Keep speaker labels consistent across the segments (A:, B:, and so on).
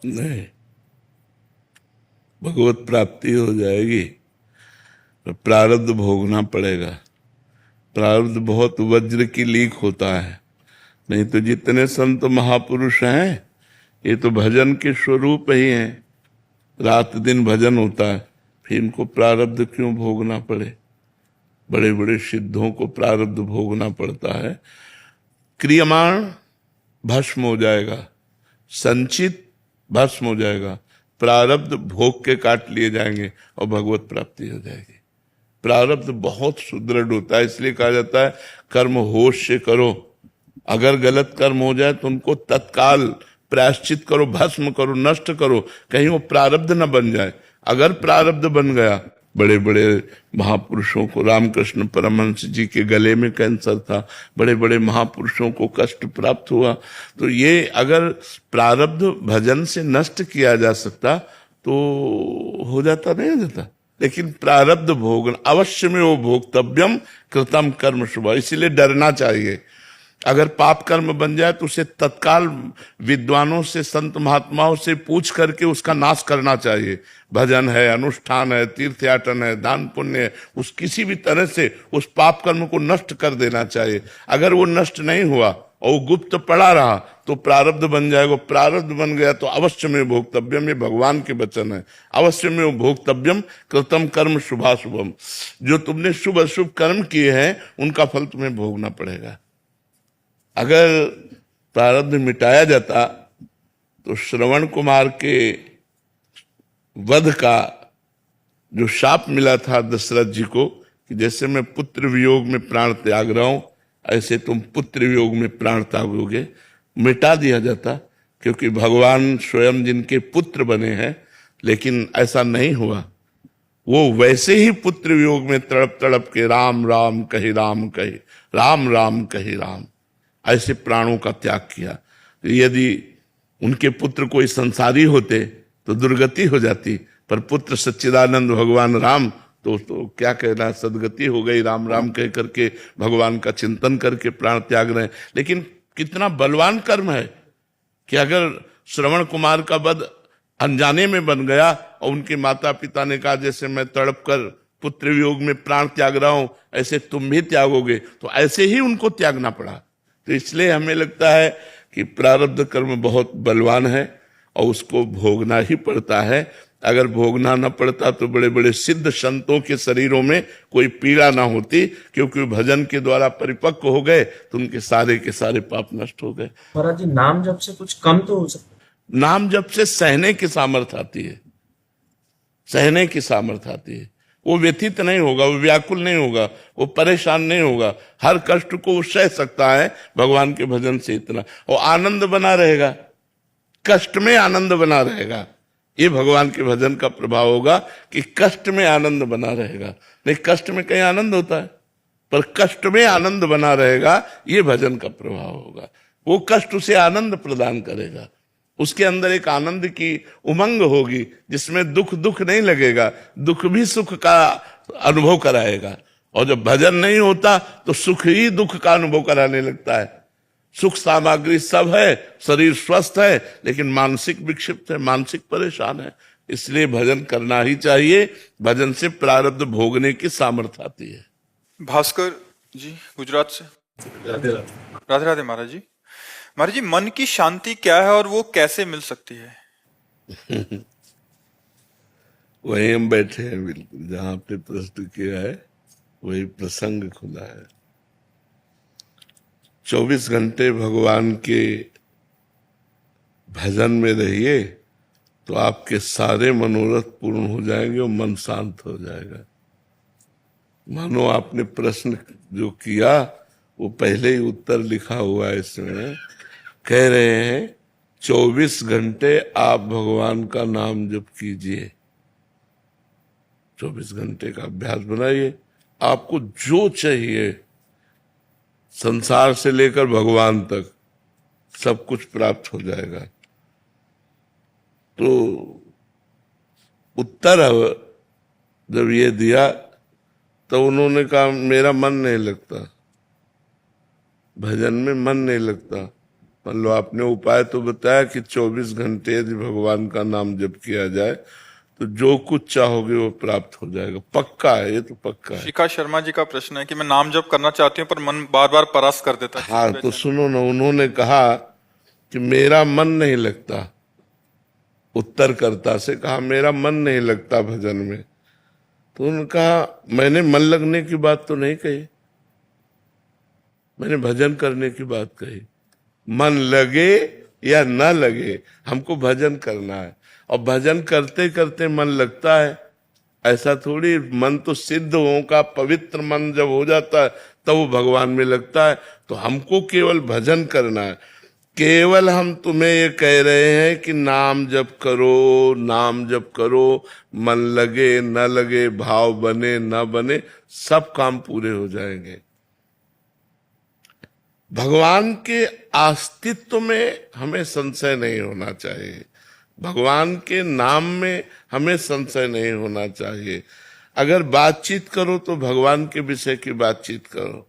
A: नहीं, भगवत प्राप्ति हो जाएगी तो प्रारब्ध भोगना पड़ेगा। प्रारब्ध बहुत वज्र की लीक होता है। नहीं तो जितने संत महापुरुष हैं ये तो भजन के स्वरूप ही हैं, रात दिन भजन होता है, फिर इनको प्रारब्ध क्यों भोगना पड़े? बड़े बड़े सिद्धों को प्रारब्ध भोगना पड़ता है। क्रियमाण भस्म हो जाएगा, संचित भस्म हो जाएगा, प्रारब्ध भोग के काट लिए जाएंगे और भगवत प्राप्ति हो जाएगी। प्रारब्ध बहुत सुदृढ़ होता है, इसलिए कहा जाता है कर्म होश से करो। अगर गलत कर्म हो जाए तो उनको तत्काल प्रायश्चित करो, भस्म करो, नष्ट करो, कहीं वो प्रारब्ध न बन जाए। अगर प्रारब्ध बन गया, बड़े बड़े महापुरुषों को, रामकृष्ण परमहंस जी के गले में कैंसर था, बड़े बड़े महापुरुषों को कष्ट प्राप्त हुआ। तो ये अगर प्रारब्ध भजन से नष्ट किया जा सकता तो हो जाता, नहीं हो जाता। लेकिन प्रारब्ध भोग अवश्य में वो भोक्तव्यम कृतम कर्म शुभ, इसीलिए डरना चाहिए। अगर पाप कर्म बन जाए तो उसे तत्काल विद्वानों से, संत महात्माओं से पूछ करके उसका नाश करना चाहिए। भजन है, अनुष्ठान है, तीर्थयाटन है, दान पुण्य है, उस किसी भी तरह से उस पाप कर्म को नष्ट कर देना चाहिए। अगर वो नष्ट नहीं हुआ और वो गुप्त पड़ा रहा तो प्रारब्ध बन जाएगा। प्रारब्ध बन गया तो अवश्य में भोक्तव्यम, ये भगवान के वचन है, अवश्य में वो भोक्तव्यम कृतम कर्म शुभाशुभम। जो तुमने शुभ अशुभ कर्म किए हैं उनका फल तुम्हें भोगना पड़ेगा। अगर प्रारब्ध मिटाया जाता तो श्रवण कुमार के वध का जो शाप मिला था दशरथ जी को कि जैसे मैं पुत्र वियोग में प्राण त्याग रहा हूं ऐसे तुम पुत्र वियोग में प्राण त्यागोगे, मिटा दिया जाता। क्योंकि भगवान स्वयं जिनके पुत्र बने हैं, लेकिन ऐसा नहीं हुआ। वो वैसे ही पुत्र वियोग में तड़प तड़प के राम राम कही राम कही, राम राम कही राम, ऐसे प्राणों का त्याग किया। यदि उनके पुत्र कोई संसारी होते तो दुर्गति हो जाती, पर पुत्र सच्चिदानंद भगवान राम तो क्या कहना, सदगति हो गई। राम राम कह करके भगवान का चिंतन करके प्राण त्याग रहे हैं। लेकिन कितना बलवान कर्म है कि अगर श्रवण कुमार का वध अनजाने में बन गया और उनके माता पिता ने कहा जैसे मैं तड़प कर पुत्र वियोग में प्राण त्याग रहा हूं ऐसे तुम भी त्यागोगे, तो ऐसे ही उनको त्यागना पड़ा। तो इसलिए हमें लगता है कि प्रारब्ध कर्म बहुत बलवान है और उसको भोगना ही पड़ता है। अगर भोगना न पड़ता तो बड़े बड़े सिद्ध संतों के शरीरों में कोई पीड़ा ना होती, क्योंकि भजन के द्वारा परिपक्व हो गए तो उनके सारे के सारे पाप नष्ट हो गए।
B: महाराज जी, नाम जप से कुछ कम तो हो सकता है?
A: नाम जप से सहने की सामर्थ्य आती है, सहने की सामर्थ्य आती है। वो व्यथित नहीं होगा, वो व्याकुल नहीं होगा, वो परेशान नहीं होगा, हर कष्ट को वो सह सकता है भगवान के भजन से। इतना और आनंद बना रहेगा, कष्ट में आनंद बना रहेगा। ये भगवान के भजन का प्रभाव होगा कि कष्ट में आनंद बना रहेगा। नहीं, कष्ट में कहीं आनंद होता है, पर कष्ट में आनंद बना रहेगा, ये भजन का प्रभाव होगा। वो कष्ट उसे आनंद प्रदान करेगा, उसके अंदर एक आनंद की उमंग होगी जिसमें दुख दुख नहीं लगेगा, दुख भी सुख का अनुभव कराएगा। और जब भजन नहीं होता तो सुख ही दुख का अनुभव कराने लगता है। सुख सामग्री सब है, शरीर स्वस्थ है, लेकिन मानसिक विक्षिप्त है, मानसिक परेशान है। इसलिए भजन करना ही चाहिए, भजन से प्रारब्ध भोगने की सामर्थ्य आती है।
C: भास्कर जी गुजरात से।
A: राधे राधे।
C: राधे राधे महाराज जी। महाराज जी, मन की शांति क्या है और वो कैसे मिल सकती है?
A: वहीं हम बैठे हैं, बिल्कुल जहां आपने प्रश्न किया है वही प्रसंग खुला है। 24 घंटे भगवान के भजन में रहिए तो आपके सारे मनोरथ पूर्ण हो जाएंगे और मन शांत हो जाएगा। मानो आपने प्रश्न जो किया वो पहले ही उत्तर लिखा हुआ है इसमें। कह रहे हैं 24 घंटे आप भगवान का नाम जप कीजिए, 24 घंटे का अभ्यास बनाइए। आपको जो चाहिए संसार से लेकर भगवान तक सब कुछ प्राप्त हो जाएगा। तो उत्तर जब ये दिया तो उन्होंने कहा मेरा मन नहीं लगता, भजन में मन नहीं लगता। मान लो आपने उपाय तो बताया कि 24 घंटे यदि भगवान का नाम जप किया जाए तो जो कुछ चाहोगे वो प्राप्त हो जाएगा, पक्का है, ये तो पक्का है।
C: शिखा शर्मा जी का प्रश्न है कि मैं नाम जप करना चाहती हूँ पर मन बार बार परास कर देता है।
A: हाँ तो सुनो ना, उन्होंने कहा कि मेरा मन नहीं लगता, उत्तरकर्ता से कहा मेरा मन नहीं लगता भजन में। तो उन्होंने कहा मैंने मन लगने की बात तो नहीं कही, मैंने भजन करने की बात कही। मन लगे या न लगे, हमको भजन करना है। और भजन करते करते मन लगता है, ऐसा थोड़ी। मन तो सिद्ध हो का पवित्र मन जब हो जाता है तब वो भगवान में लगता है। तो हमको केवल भजन करना है। केवल हम तुम्हें ये कह रहे हैं कि नाम जप करो, नाम जप करो, मन लगे न लगे, भाव बने न बने, सब काम पूरे हो जाएंगे। भगवान के अस्तित्व में हमें संशय नहीं होना चाहिए, भगवान के नाम में हमें संशय नहीं होना चाहिए। अगर बातचीत करो तो भगवान के विषय की बातचीत करो।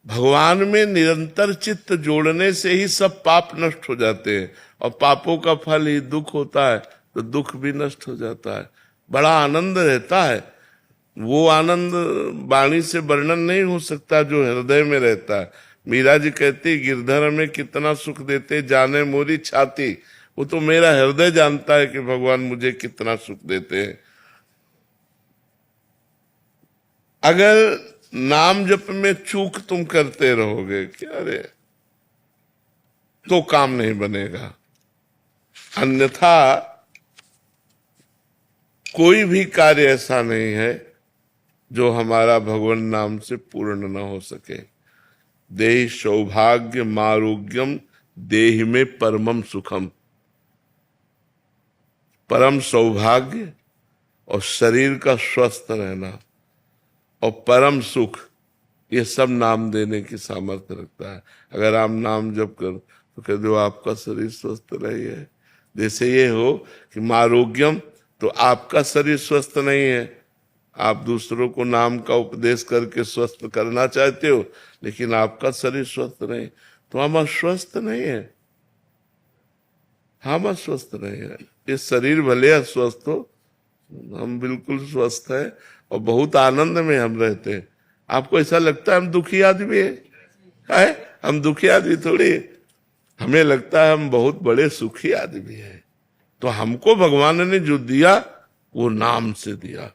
A: भगवान में निरंतर चित्त जोड़ने से ही सब पाप नष्ट हो जाते हैं, और पापों का फल ही दुख होता है, तो दुख भी नष्ट हो जाता है, बड़ा आनंद रहता है। वो आनंद वाणी से वर्णन नहीं हो सकता जो हृदय में रहता है। मीरा जी कहती गिरधर में कितना सुख देते जाने मोरी छाती। वो तो मेरा हृदय जानता है कि भगवान मुझे कितना सुख देते हैं। अगर नाम जप में चूक तुम करते रहोगे क्या रे, तो काम नहीं बनेगा। अन्यथा कोई भी कार्य ऐसा नहीं है जो हमारा भगवान नाम से पूर्ण न हो सके। देहि सौभाग्य मारोग्यम देहि में परमम सुखम। परम सौभाग्य और शरीर का स्वस्थ रहना और परम सुख, ये सब नाम देने की सामर्थ्य रखता है। अगर आप नाम जप कर तो कह दो आपका शरीर स्वस्थ रही है। जैसे ये हो कि मारोग्यम, तो आपका शरीर स्वस्थ नहीं है, आप दूसरों को नाम का उपदेश करके स्वस्थ करना चाहते हो, लेकिन आपका शरीर स्वस्थ नहीं, तो हम अस्वस्थ नहीं है, हम अस्वस्थ नहीं है। ये शरीर भले अस्वस्थ हो, हम बिल्कुल स्वस्थ है और बहुत आनंद में हम रहते हैं। आपको ऐसा लगता है हम दुखी आदमी है? हम दुखी आदमी थोड़ी, हमें लगता है हम बहुत बड़े सुखी आदमी हैं। तो हमको भगवान ने जो दिया वो नाम से दिया।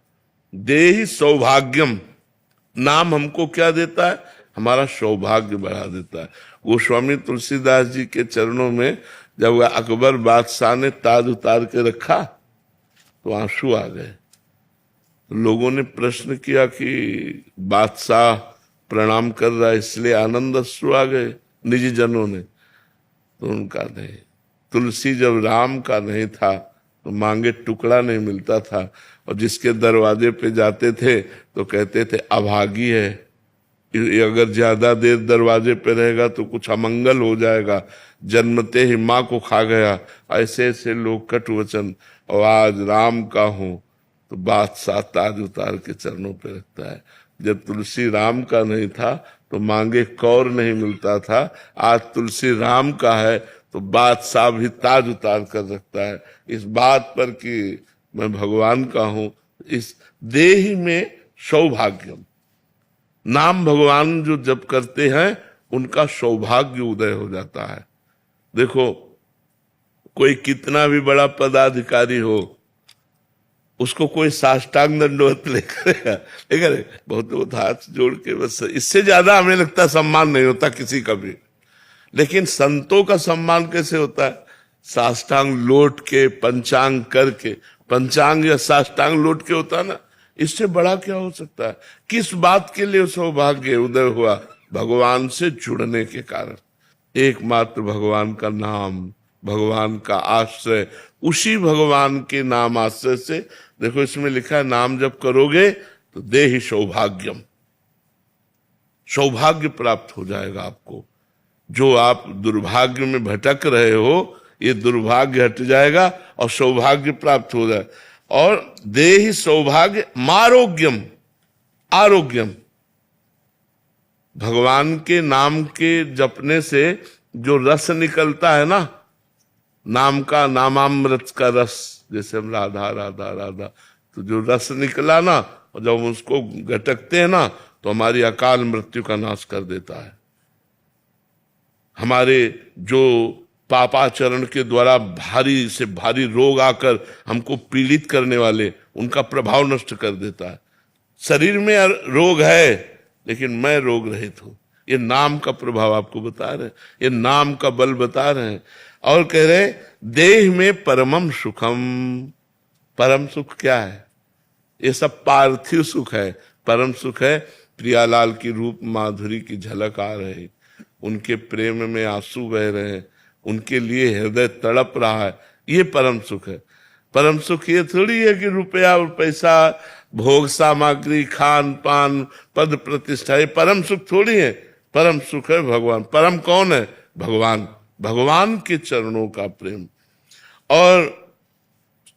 A: देहि सौभाग्यम, नाम हमको क्या देता है? हमारा सौभाग्य बढ़ा देता है। गोस्वामी तुलसीदास जी के चरणों में जब अकबर बादशाह ने ताज उतार के रखा तो आंसू आ गए। लोगों ने प्रश्न किया कि बादशाह प्रणाम कर रहा है इसलिए आनंद अश्रु आ गए निजी जनों ने। तो उनका नहीं, तुलसी जब राम का नहीं था तो मांगे टुकड़ा नहीं मिलता था, और जिसके दरवाजे पे जाते थे तो कहते थे अभागी है, ये अगर ज्यादा देर दरवाजे पे रहेगा तो कुछ अमंगल हो जाएगा, जन्मते ही माँ को खा गया। ऐसे ऐसे लोग कटु वचन। और आज राम का हूं तो बादशाह ताज उतार के चरणों पे रखता है। जब तुलसी राम का नहीं था तो मांगे कौर नहीं मिलता था, आज तुलसी राम का है तो बादशाह भी ताज उतार कर रखता है। इस बात पर कि मैं भगवान का हूं, इस देहि में सौभाग्यम, नाम भगवान जो जप करते हैं उनका सौभाग्य उदय हो जाता है। देखो कोई कितना भी बड़ा पदाधिकारी हो, उसको कोई साष्टांग दंडवत नहीं करेगा, लेकिन बहुत हाथ जोड़ के बस, इससे ज्यादा हमें लगता है सम्मान नहीं होता किसी का भी। लेकिन संतों का सम्मान कैसे होता है? साष्टांग लौट के, पंचांग करके, पंचांग या साष्टांग लौट के होता है ना, इससे बड़ा क्या हो सकता है? किस बात के लिए सौभाग्य उदय हुआ? भगवान से जुड़ने के कारण। एकमात्र भगवान का नाम, भगवान का आश्रय, उसी भगवान के नाम आश्रय से, देखो इसमें लिखा है नाम जब करोगे तो देहि सौभाग्यम, सौभाग्य प्राप्त हो जाएगा आपको। जो आप दुर्भाग्य में भटक रहे हो, ये दुर्भाग्य हट जाएगा और सौभाग्य प्राप्त हो जाए। और देहि सौभाग्य मारोग्यम, आरोग्यम, भगवान के नाम के जपने से जो रस निकलता है ना, नाम का, नामामृत का रस, जैसे हम राधा राधा राधा, तो जो रस निकला ना, और जब हम उसको गटकते हैं ना, तो हमारी अकाल मृत्यु का नाश कर देता है। हमारे जो पापाचरण के द्वारा भारी से भारी रोग आकर हमको पीड़ित करने वाले, उनका प्रभाव नष्ट कर देता है। शरीर में रोग है, लेकिन मैं रोग रहित हूं। ये नाम का प्रभाव आपको बता रहे हैं, ये नाम का बल बता रहे हैं। और कह रहे देह में परमम सुखम। परम सुख क्या है? ये सब पार्थिव सुख है। परम सुख है प्रियालाल की रूप माधुरी की झलक आ रही, उनके प्रेम में आंसू बह रहे हैं, उनके लिए हृदय तड़प रहा है, ये परम सुख है। परम सुख ये थोड़ी है कि रुपया और पैसा, भोग सामग्री, खान पान, पद प्रतिष्ठा, ये परम सुख थोड़ी है। परम सुख है भगवान। परम कौन है? भगवान। भगवान के चरणों का प्रेम। और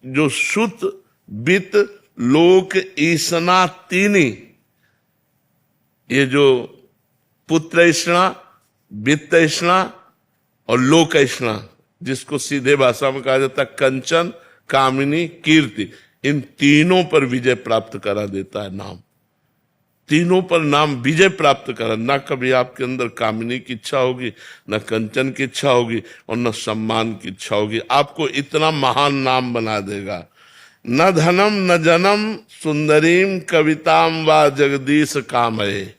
A: जो सुत वित्त लोक ईसना तीनी, ये जो पुत्र ईष्णा, वित्त ईष्णा और लोक ईष्णा, जिसको सीधे भाषा में कहा जाता है कंचन, कामिनी, कीर्ति, इन तीनों पर विजय प्राप्त करा देता है नाम। तीनों पर नाम विजय प्राप्त करा। ना कभी आपके अंदर कामिनी की इच्छा होगी, न कंचन की इच्छा होगी, और न सम्मान की इच्छा होगी। आपको इतना महान नाम बना देगा। न धनम न जनम सुंदरीम कविताम व जगदीश कामये।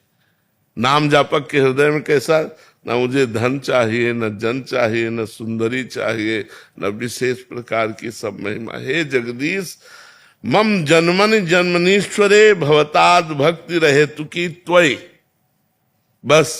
A: नाम जापक के हृदय में कैसा? न मुझे धन चाहिए, न जन चाहिए, न सुंदरी चाहिए, न विशेष प्रकार की सब महिमा। हे जगदीश, मम जन्मनि जन्मनीश्वरे भवताद भक्ति रहे तुकी त्वयि। बस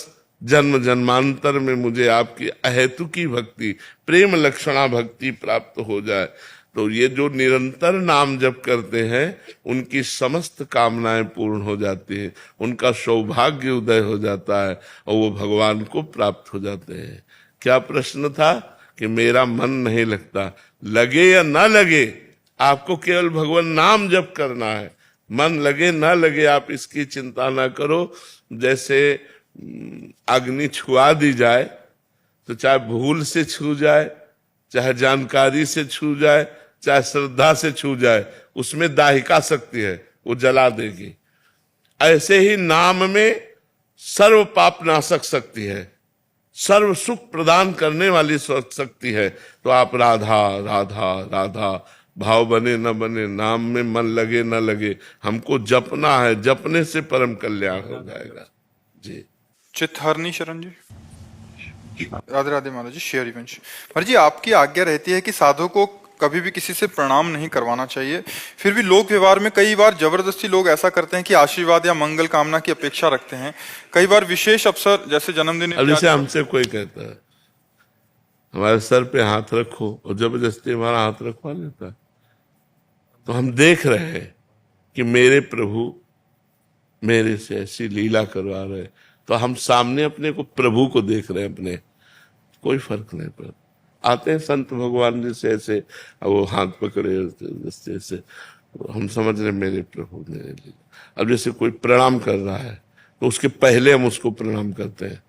A: जन्म जन्मांतर में मुझे आपकी अहेतुकी भक्ति, प्रेम लक्षणा भक्ति प्राप्त हो जाए। तो ये जो निरंतर नाम जप करते हैं, उनकी समस्त कामनाएं पूर्ण हो जाती हैं, उनका सौभाग्य उदय हो जाता है, और वो भगवान को प्राप्त हो जाते हैं। क्या प्रश्न था कि मेरा मन नहीं लगता? लगे या ना लगे, आपको केवल भगवान नाम जप करना है। मन लगे ना लगे आप इसकी चिंता ना करो। जैसे अग्नि छुआ दी जाए, तो चाहे भूल से छू जाए, चाहे जानकारी से छू जाए, चाहे श्रद्धा से छू जाए, उसमें दाहिका शक्ति है, वो जला देगी। ऐसे ही नाम में सर्व पाप नाशक शक्ति है, सर्व सुख प्रदान करने वाली शक्ति है। तो आप राधा राधा राधा भाव बने न बने, नाम में मन लगे न लगे, हमको जपना है। जपने से परम कल्याण हो जाएगा। जी
C: चित्तहरणी शरण जी। राधे राधे महाराज जी। शेयर वंश। महाराज जी, आपकी आज्ञा रहती है कि साधु को कभी भी किसी से प्रणाम नहीं करवाना चाहिए, फिर भी लोक व्यवहार में कई बार जबरदस्ती लोग ऐसा करते हैं कि आशीर्वाद या मंगल कामना की अपेक्षा रखते हैं। कई बार विशेष अवसर जैसे जन्मदिन,
A: अब जैसे हमसे कोई कहता है हमारे सर पे हाथ रखो, और जबरदस्ती हमारा हाथ रखवा लेता है, तो हम देख रहे हैं कि मेरे प्रभु मेरे से ऐसी लीला करवा रहे, तो हम सामने अपने को प्रभु को देख रहे हैं, अपने कोई फर्क नहीं पड़ता। आते हैं संत भगवान जैसे ऐसे, वो हाथ पकड़े जैसे ऐसे, हम समझ रहे मेरे प्रभु मेरे लिए। अब जैसे कोई प्रणाम कर रहा है, तो उसके पहले हम उसको प्रणाम करते हैं,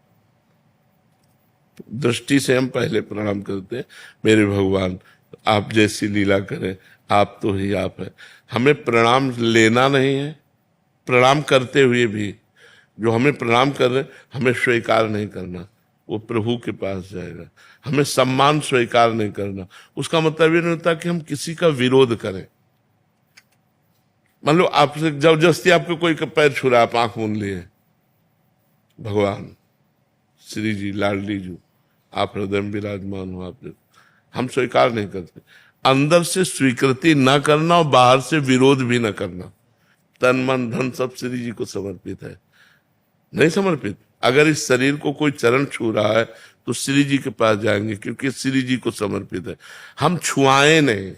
A: दृष्टि से हम पहले प्रणाम करते हैं, मेरे भगवान आप जैसी लीला करें, आप तो ही आप है। हमें प्रणाम लेना नहीं है, प्रणाम करते हुए भी जो हमें प्रणाम कर रहे हमें स्वीकार नहीं करना, वो प्रभु के पास जाएगा। हमें सम्मान स्वीकार नहीं करना, उसका मतलब ये नहीं होता कि हम किसी का विरोध करें। मान लो आपसे जबरदस्ती आपको कोई पैर छू रहा, आप आंख मूंद लिए, भगवान श्री जी लाडली जी आप हृदय में विराजमान हो, आप हम स्वीकार नहीं करते। अंदर से स्वीकृति न करना और बाहर से विरोध भी न करना। तन मन धन सब श्री जी को समर्पित है। नहीं समर्पित, अगर इस शरीर को कोई चरण छू रहा है तो श्री जी के पास जाएंगे, क्योंकि श्री जी को समर्पित है। हम छुआए नहीं,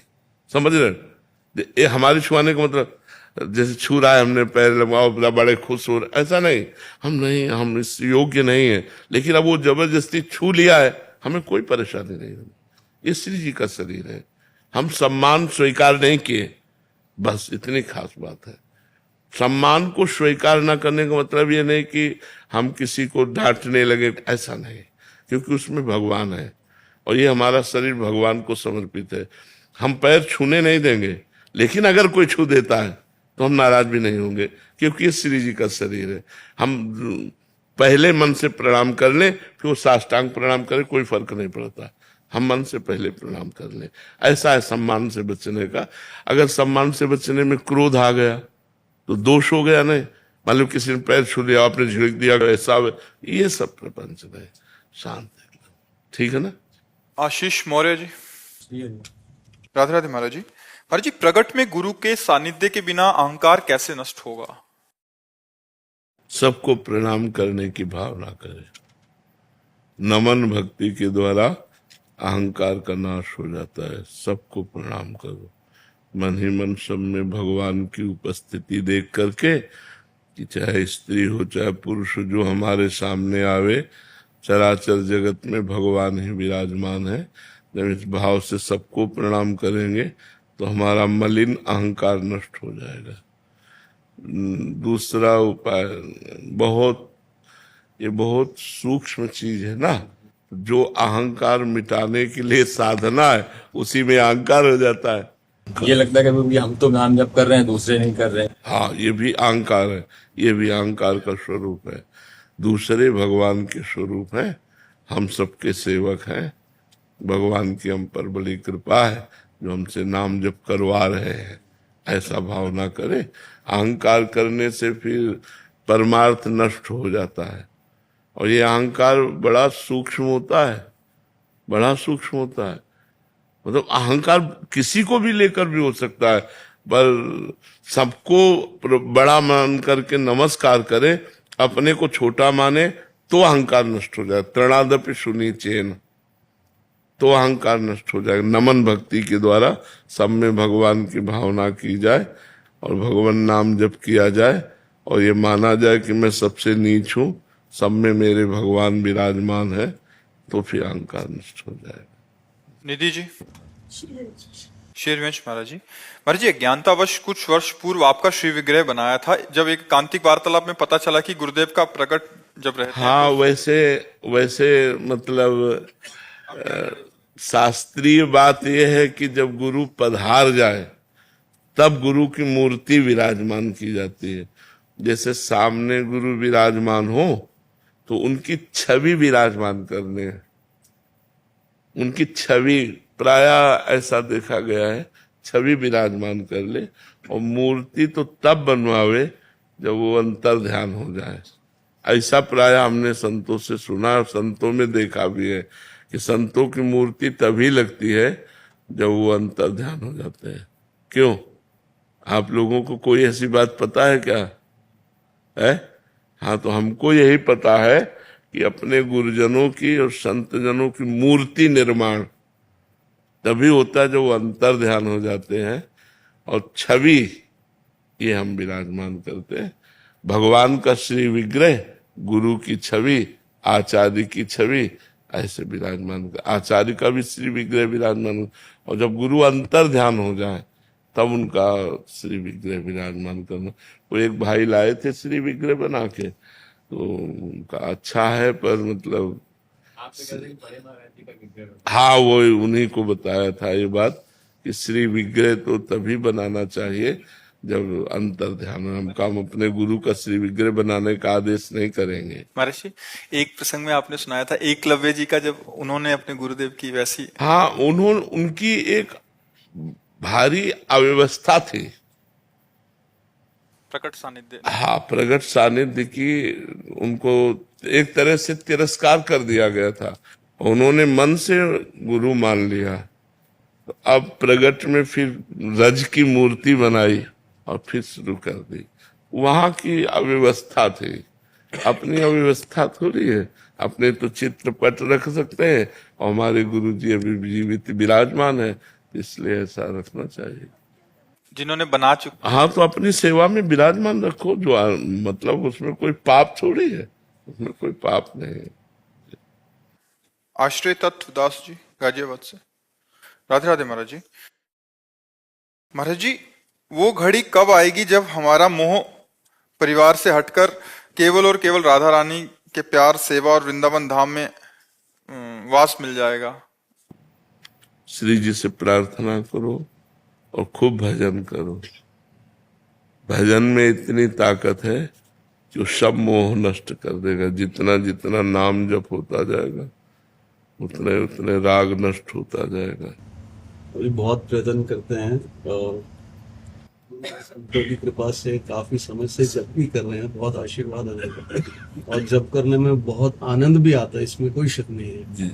A: समझ रहे? ये हमारे छुआने का मतलब जैसे छू रहा है, हमने पैर लगाओ बड़े खुश हो रहे, ऐसा नहीं। हम नहीं, हम इस योग्य नहीं है, लेकिन अब वो जबरदस्ती छू लिया है, हमें कोई परेशानी नहीं होगी। ये श्री जी का शरीर है, हम सम्मान स्वीकार नहीं किए, बस इतनी खास बात है। सम्मान को स्वीकार न करने का मतलब ये नहीं कि हम किसी को डांटने लगे, ऐसा नहीं, क्योंकि उसमें भगवान है और ये हमारा शरीर भगवान को समर्पित है। हम पैर छूने नहीं देंगे, लेकिन अगर कोई छू देता है तो हम नाराज भी नहीं होंगे, क्योंकि ये श्री जी का शरीर है। हम पहले मन से प्रणाम कर लें, फिर वो साष्टांग प्रणाम करें, कोई फर्क नहीं पड़ता। हम मन से पहले प्रणाम कर लें, ऐसा है सम्मान से बचने का। अगर सम्मान से बचने में क्रोध आ गया तो दोष हो गया नहीं। मान लो किसी ने पैर छू लिया, आपने झिड़क दिया, ऐसा, ये सब प्रपंच नहीं, शांत है, ठीक है ना।
C: आशीष मौर्य जी। राधे राधे महाराज जी। महाराज जी, प्रगट में गुरु के सानिध्य के बिना अहंकार कैसे नष्ट होगा?
A: सबको प्रणाम करने की भावना करें। नमन भक्ति के द्वारा अहंकार का नाश हो जाता है। सबको प्रणाम करो, मन ही मन सब में भगवान की उपस्थिति देख करके, कि चाहे स्त्री हो चाहे पुरुष हो, जो हमारे सामने आवे, चराचर जगत में भगवान ही विराजमान है। जब इस भाव से सबको प्रणाम करेंगे तो हमारा मलिन अहंकार नष्ट हो जाएगा। दूसरा उपाय ये बहुत सूक्ष्म चीज है ना, जो अहंकार मिटाने के लिए साधना है, उसी में अहंकार हो जाता है।
D: ये लगता है कि हम तो नाम जप कर रहे हैं, दूसरे नहीं कर रहे हैं।
A: हाँ, ये भी अहंकार है, ये भी अहंकार का स्वरूप है। दूसरे भगवान के स्वरूप है, हम सबके सेवक हैं। भगवान की हम पर बड़ी कृपा है जो हमसे नाम जप करवा रहे हैं, ऐसा भावना करें। अहंकार करने से फिर परमार्थ नष्ट हो जाता है। और ये अहंकार बड़ा सूक्ष्म होता है, बड़ा सूक्ष्म होता है। मतलब अहंकार किसी को भी लेकर भी हो सकता है, पर सबको बड़ा मान करके नमस्कार करे, अपने को छोटा माने तो अहंकार नष्ट हो जाए। तृणादपि सुनी चेन, तो अहंकार नष्ट हो जाएगा। नमन भक्ति के द्वारा सब में भगवान की भावना की जाए और भगवान नाम जप किया जाए, और ये माना जाए कि मैं सबसे नीच हूं, सब में मेरे भगवान विराजमान है, तो फिर अहंकार नष्ट हो जाएगा।
C: निधि जी। शेरवंश महाराज जी। महाराज जी, अज्ञानतावश कुछ वर्ष पूर्व आपका श्री विग्रह बनाया था। जब एक कांतिक वार्तालाप में पता चला कि गुरुदेव का प्रकट जब रहते
A: हाँ, वैसे मतलब शास्त्रीय बात यह है कि जब गुरु पधार जाए तब गुरु की मूर्ति विराजमान की जाती है। जैसे सामने गुरु विराजमान हो तो उनकी छवि विराजमान करने है, उनकी छवि, प्राय ऐसा देखा गया है, छवि विराजमान कर ले। और मूर्ति तो तब बनवावे जब वो अंतर ध्यान हो जाए। ऐसा प्राय हमने संतों से सुना, संतों में देखा भी है कि संतों की मूर्ति तभी लगती है जब वो अंतर ध्यान हो जाते हैं। क्यों? आप लोगों को कोई ऐसी बात पता है क्या? है? हाँ, तो हमको यही पता है कि अपने गुरुजनों की और संतजनों की मूर्ति निर्माण तभी होता है जब वो अंतर ध्यान हो जाते हैं, और छवि ये हम विराजमान करते हैं। भगवान का श्री विग्रह, गुरु की छवि, आचार्य की छवि, ऐसे विराजमान कर। आचार्य का भी श्री विग्रह विराजमान, और जब गुरु अंतर ध्यान हो जाए तब उनका श्री विग्रह विराजमान करना। वो एक भाई लाए थे श्री विग्रह बना के, तो उनका अच्छा है, पर मतलब हाँ, वो उन्हीं को बताया था ये बात कि श्री विग्रह तो तभी बनाना चाहिए जब अंतर ध्यान। हम अपने गुरु का श्री विग्रह बनाने का आदेश नहीं करेंगे।
C: महाराज जी, एक प्रसंग में आपने सुनाया था एकलव्य जी का, जब उन्होंने अपने गुरुदेव की वैसी,
A: हाँ, उनकी एक भारी अव्यवस्था थी,
C: प्रकट सानिध्य।
A: हाँ, प्रकट सानिध्य की उनको एक तरह से तिरस्कार कर दिया गया था। उन्होंने मन से गुरु मान लिया, तो अब प्रकट में फिर रज की मूर्ति बनाई और फिर शुरू कर दी। वहां की अव्यवस्था थी, अपनी अव्यवस्था थोड़ी है। अपने तो चित्रपट रख सकते हैं, और हमारे गुरु जी अभी जीवित विराजमान है, इसलिए ऐसा रखना चाहिए।
C: जिन्होंने बना चुके,
A: हाँ, तो अपनी सेवा में विराजमान रखो, जो मतलब उसमें कोई पाप थोड़ी है, उसमें कोई पाप नहीं है।
C: आश्रय तत्व दास जी गाजियाबाद से। राधे राधे महाराज जी। महाराज जी, वो घड़ी कब आएगी जब हमारा मोह परिवार से हटकर केवल और केवल राधा रानी के प्यार, सेवा और वृंदावन धाम में वास मिल जाएगा।
A: श्री जी से प्रार्थना करो और खूब भजन करो। भजन में इतनी ताकत है जो सब मोह नष्ट कर देगा। जितना जितना नाम जप होता जाएगा उतने उतने राग नष्ट होता जाएगा।
E: अभी बहुत प्रयत्न करते हैं और संतों की कृपा से काफी समय से जप भी कर रहे हैं, बहुत आशीर्वाद है और जप करने में बहुत आनंद भी आता है, इसमें कोई शक नहीं है
A: जी।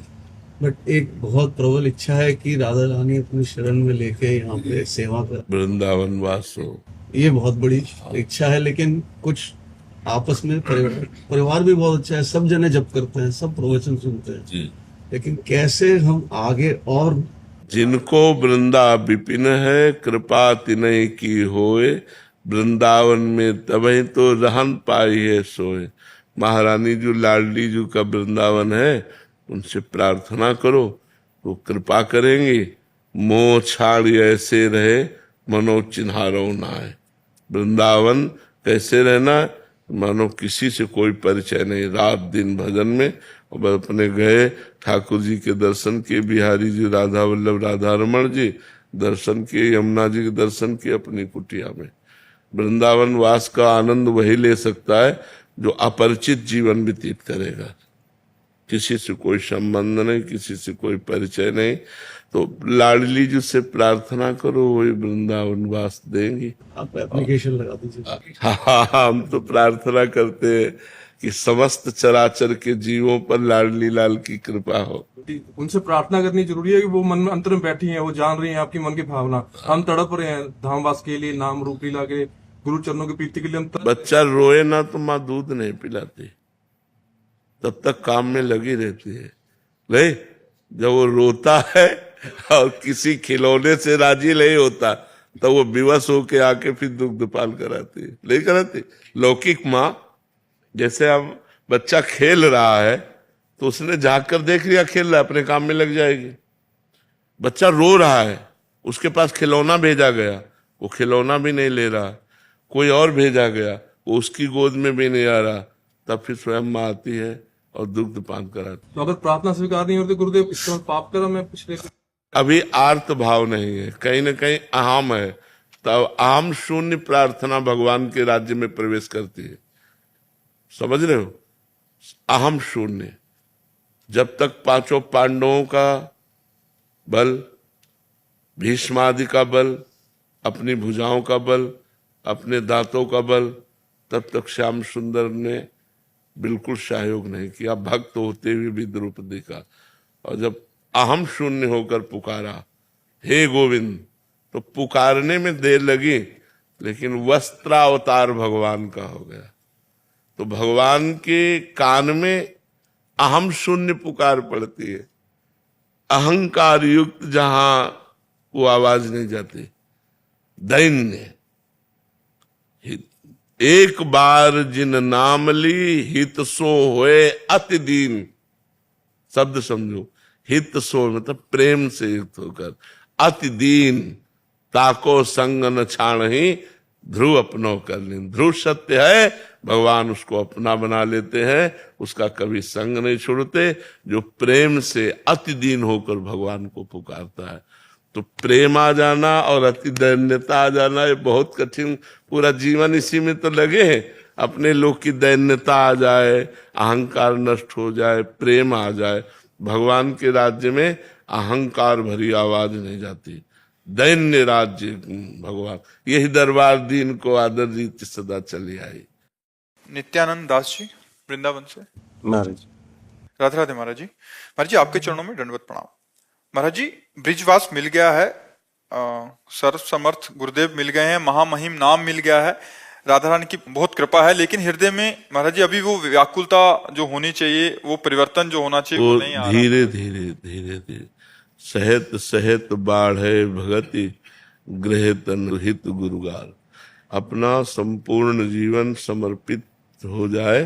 E: बट एक बहुत प्रबल इच्छा है कि राधा रानी अपनी शरण में लेके यहाँ पे सेवा कर,
A: वृंदावन वास हो,
E: ये बहुत बड़ी इच्छा है। लेकिन कुछ आपस में परिवार भी बहुत अच्छा है, सब जने जप करते हैं, सब प्रवचन सुनते हैं
A: जी।
E: लेकिन कैसे हम आगे और
A: जिनको वृंदा विपिन है, कृपा तिनय की होए, वृंदावन में तबही तो रहन पाई है सोए। महारानी जो लाडली जी का वृंदावन है, उनसे प्रार्थना करो तो कृपा करेंगे। मोह छाड़ ऐसे रहे, मनो चिन्हारो नाय। वृंदावन कैसे रहना, मानो किसी से कोई परिचय नहीं, रात दिन भजन में। और अपने गए ठाकुर जी के दर्शन किए, बिहारी जी, राधा वल्लभ, राधा रमण जी दर्शन किए, यमुना जी के दर्शन किए अपनी कुटिया में। वृंदावन वास का आनंद वही ले सकता है जो अपरिचित जीवन व्यतीत करेगा, किसी से कोई संबंध नहीं, किसी से कोई परिचय नहीं। तो लाडली जी से प्रार्थना करो, वही वृंदावन वास देंगी।
E: आप एप्लीकेशन लगा दीजिए।
A: हाँ, हम तो प्रार्थना करते हैं कि समस्त चराचर के जीवों पर लाडली लाल की कृपा हो।
F: उनसे प्रार्थना करनी जरूरी है कि वो मन में अंतर में बैठी हैं, वो जान रही हैं आपकी मन की भावना। हम तड़प रहे हैं धामवास के लिए, नाम रूप लीला के, गुरु चरणों की प्रीति के लिए। हम
A: बच्चा रोए ना तो माँ दूध नहीं पिलाती, तब तक काम में लगी रहती है। नहीं, जब वो रोता है और किसी खिलौने से राजी नहीं होता तो वो विवश होके आके फिर दुग्ध पान कराती है, नहीं कराती। लौकिक माँ, जैसे अब बच्चा खेल रहा है तो उसने झांक कर देख लिया खेल रहा है, अपने काम में लग जाएगी। बच्चा रो रहा है, उसके पास खिलौना भेजा गया, वो खिलौना भी नहीं ले रहा, कोई और भेजा गया, वो उसकी गोद में भी नहीं आ रहा, तब फिर स्वयं माँ आती है और दुग्ध पान कराती।
F: तो अगर प्रार्थना स्वीकार नहीं होती गुरुदेव, इसका पाप करा मैं पिछले।
A: अभी आर्त भाव नहीं है, कहीं ना कहीं अहम है, तब अहम शून्य प्रार्थना भगवान के राज्य में प्रवेश करती है। समझ रहे हो, अहम शून्य। जब तक पांचों पांडवों का बल, भीष्मादि का बल, अपनी भुजाओं का बल, अपने दांतों का बल, तब तक श्याम सुंदर ने बिल्कुल सहयोग नहीं किया, भक्त होते हुए भी द्रौपदी का। और जब अहम शून्य होकर पुकारा, हे गोविंद, तो पुकारने में देर लगी लेकिन वस्त्रावतार भगवान का हो गया। तो भगवान के कान में अहम शून्य पुकार पड़ती है, अहंकार युक्त जहां वो आवाज नहीं जाती। दैन्य, एक बार जिन नाम ली, हित सो होए अति दीन। शब्द समझो, हित सो मतलब प्रेम से युक्त होकर, अति दीन ताको संग न छाण ही, ध्रुव अपनो कर लें। ध्रुव सत्य है, भगवान उसको अपना बना लेते हैं, उसका कभी संग नहीं छोड़ते। जो प्रेम से अति दीन होकर भगवान को पुकारता है, तो प्रेम आ जाना और अति दैन्यता आ जाना ये बहुत कठिन। पूरा जीवन इसी में तो लगे हैं, अपने लोग की दैन्यता आ जाए, अहंकार नष्ट हो जाए, प्रेम आ जाए। भगवान के राज्य में अहंकार भरी आवाज नहीं जाती, दैन्य राज्य भगवान। यही दरबार दीन को आदर रीति सदा चली आई।
C: नित्यानंद दास जी वृंदावन से।
E: महाराज
C: राधे राधे महाराज जी। महाराज जी, आपके चरणों में दंडवत प्रणाम। महाराज जी, ब्रिजवास मिल गया है, सर्व समर्थ गुरुदेव मिल गए हैं, महामहिम नाम मिल गया है, राधा रानी की बहुत कृपा है, लेकिन हृदय में महाराज जी अभी वो व्याकुलता जो होनी चाहिए, वो परिवर्तन जो होना चाहिए वो नहीं आ रहा।
A: धीरे धीरे धीरे धीरे सहत सहत बाढ़े भगति, गृह तन हित गुरुगार। अपना संपूर्ण जीवन समर्पित हो जाए,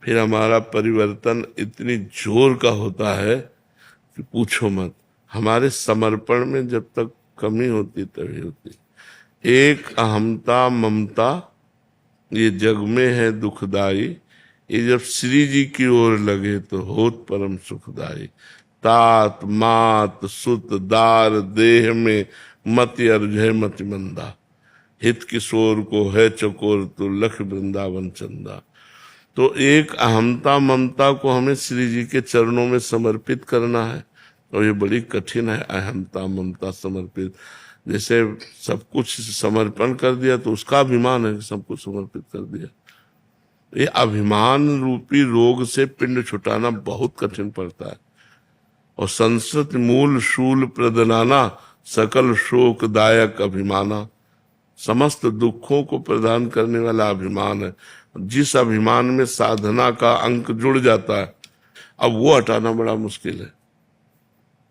A: फिर हमारा परिवर्तन इतनी जोर का होता है कि पूछो मत। हमारे समर्पण में जब तक कमी होती तभी होती। एक अहमता ममता ये जग में है दुखदाई, ये जब श्री जी की ओर लगे तो होत परम सुखदाई। तात मात सुत दार देह में मति अर्जय मति मंदा, हित किशोर को है चकोर तो लख वृंदावन चंदा। तो एक अहमता ममता को हमें श्री जी के चरणों में समर्पित करना है, और ये बड़ी कठिन है अहमता ममता समर्पित। जैसे सब कुछ समर्पण कर दिया तो उसका अभिमान है कि सब कुछ समर्पित कर दिया। ये अभिमान रूपी रोग से पिंड छुटाना बहुत कठिन पड़ता है। और संस्कृत मूल शूल प्रदनाना, सकल शोकदायक अभिमाना, समस्त दुखों को प्रदान करने वाला अभिमान है। जिस अभिमान में साधना का अंक जुड़ जाता है, अब वो हटाना बड़ा मुश्किल है।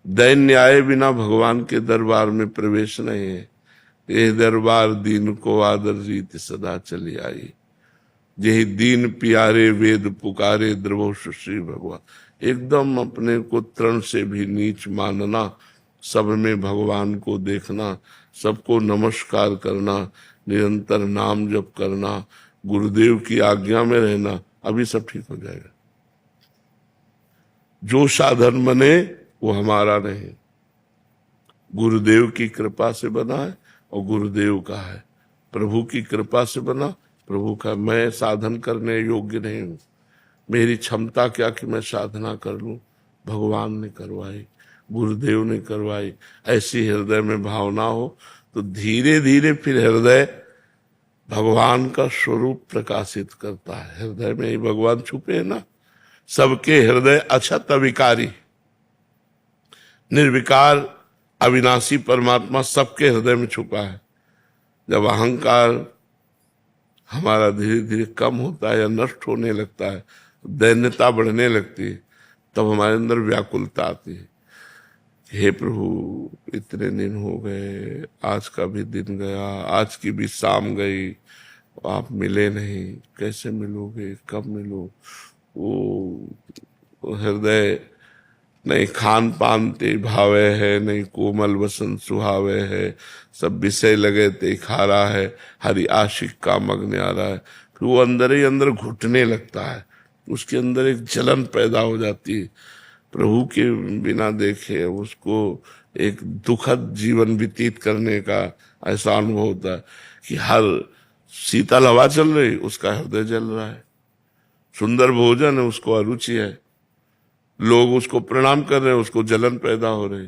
A: दैन्य आए बिना भगवान के दरबार में प्रवेश नहीं है। ये दरबार दीन को आदर रीति सदा चली आई, यही दीन प्यारे वेद पुकारे द्रवोश श्री भगवान। एकदम अपने को तृण से भी नीच मानना, सब में भगवान को देखना, सबको नमस्कार करना, निरंतर नाम जप करना, गुरुदेव की आज्ञा में रहना, अभी सब ठीक हो जाएगा। जो साधन बने वो हमारा नहीं, गुरुदेव की कृपा से बना है और गुरुदेव का है। प्रभु की कृपा से बना, प्रभु का। मैं साधन करने योग्य नहीं हूं, मेरी क्षमता क्या कि मैं साधना कर लूं, भगवान ने करवाई, गुरुदेव ने करवाई। ऐसी हृदय में भावना हो तो धीरे धीरे फिर हृदय भगवान का स्वरूप प्रकाशित करता है। हृदय में ही भगवान छुपे हैं ना। सबके हृदय अछत अविकारी, निर्विकार अविनाशी परमात्मा सबके हृदय में छुपा है। जब अहंकार हमारा धीरे धीरे कम होता है या नष्ट होने लगता है, दैन्यता बढ़ने लगती है, तब हमारे अंदर व्याकुलता आती है। हे प्रभु, इतने दिन हो गए, आज का भी दिन गया, आज की भी शाम गई, आप मिले नहीं, कैसे मिलोगे, कब मिलो। वो हृदय नहीं खान पान ते भावे है, नहीं कोमल वसन सुहावे है, सब विषय लगे ते खारा है, हरि आशिक का मग्न आ रहा है। फिर वो अंदर ही अंदर घुटने लगता है, उसके अंदर एक जलन पैदा हो जाती है। प्रभु के बिना देखे उसको एक दुखद जीवन व्यतीत करने का ऐसा अनुभव होता है कि हर शीतल हवा चल रही, उसका हृदय जल रहा है। सुंदर भोजन है, उसको अरुचि है। लोग उसको प्रणाम कर रहे हैं, उसको जलन पैदा हो रही,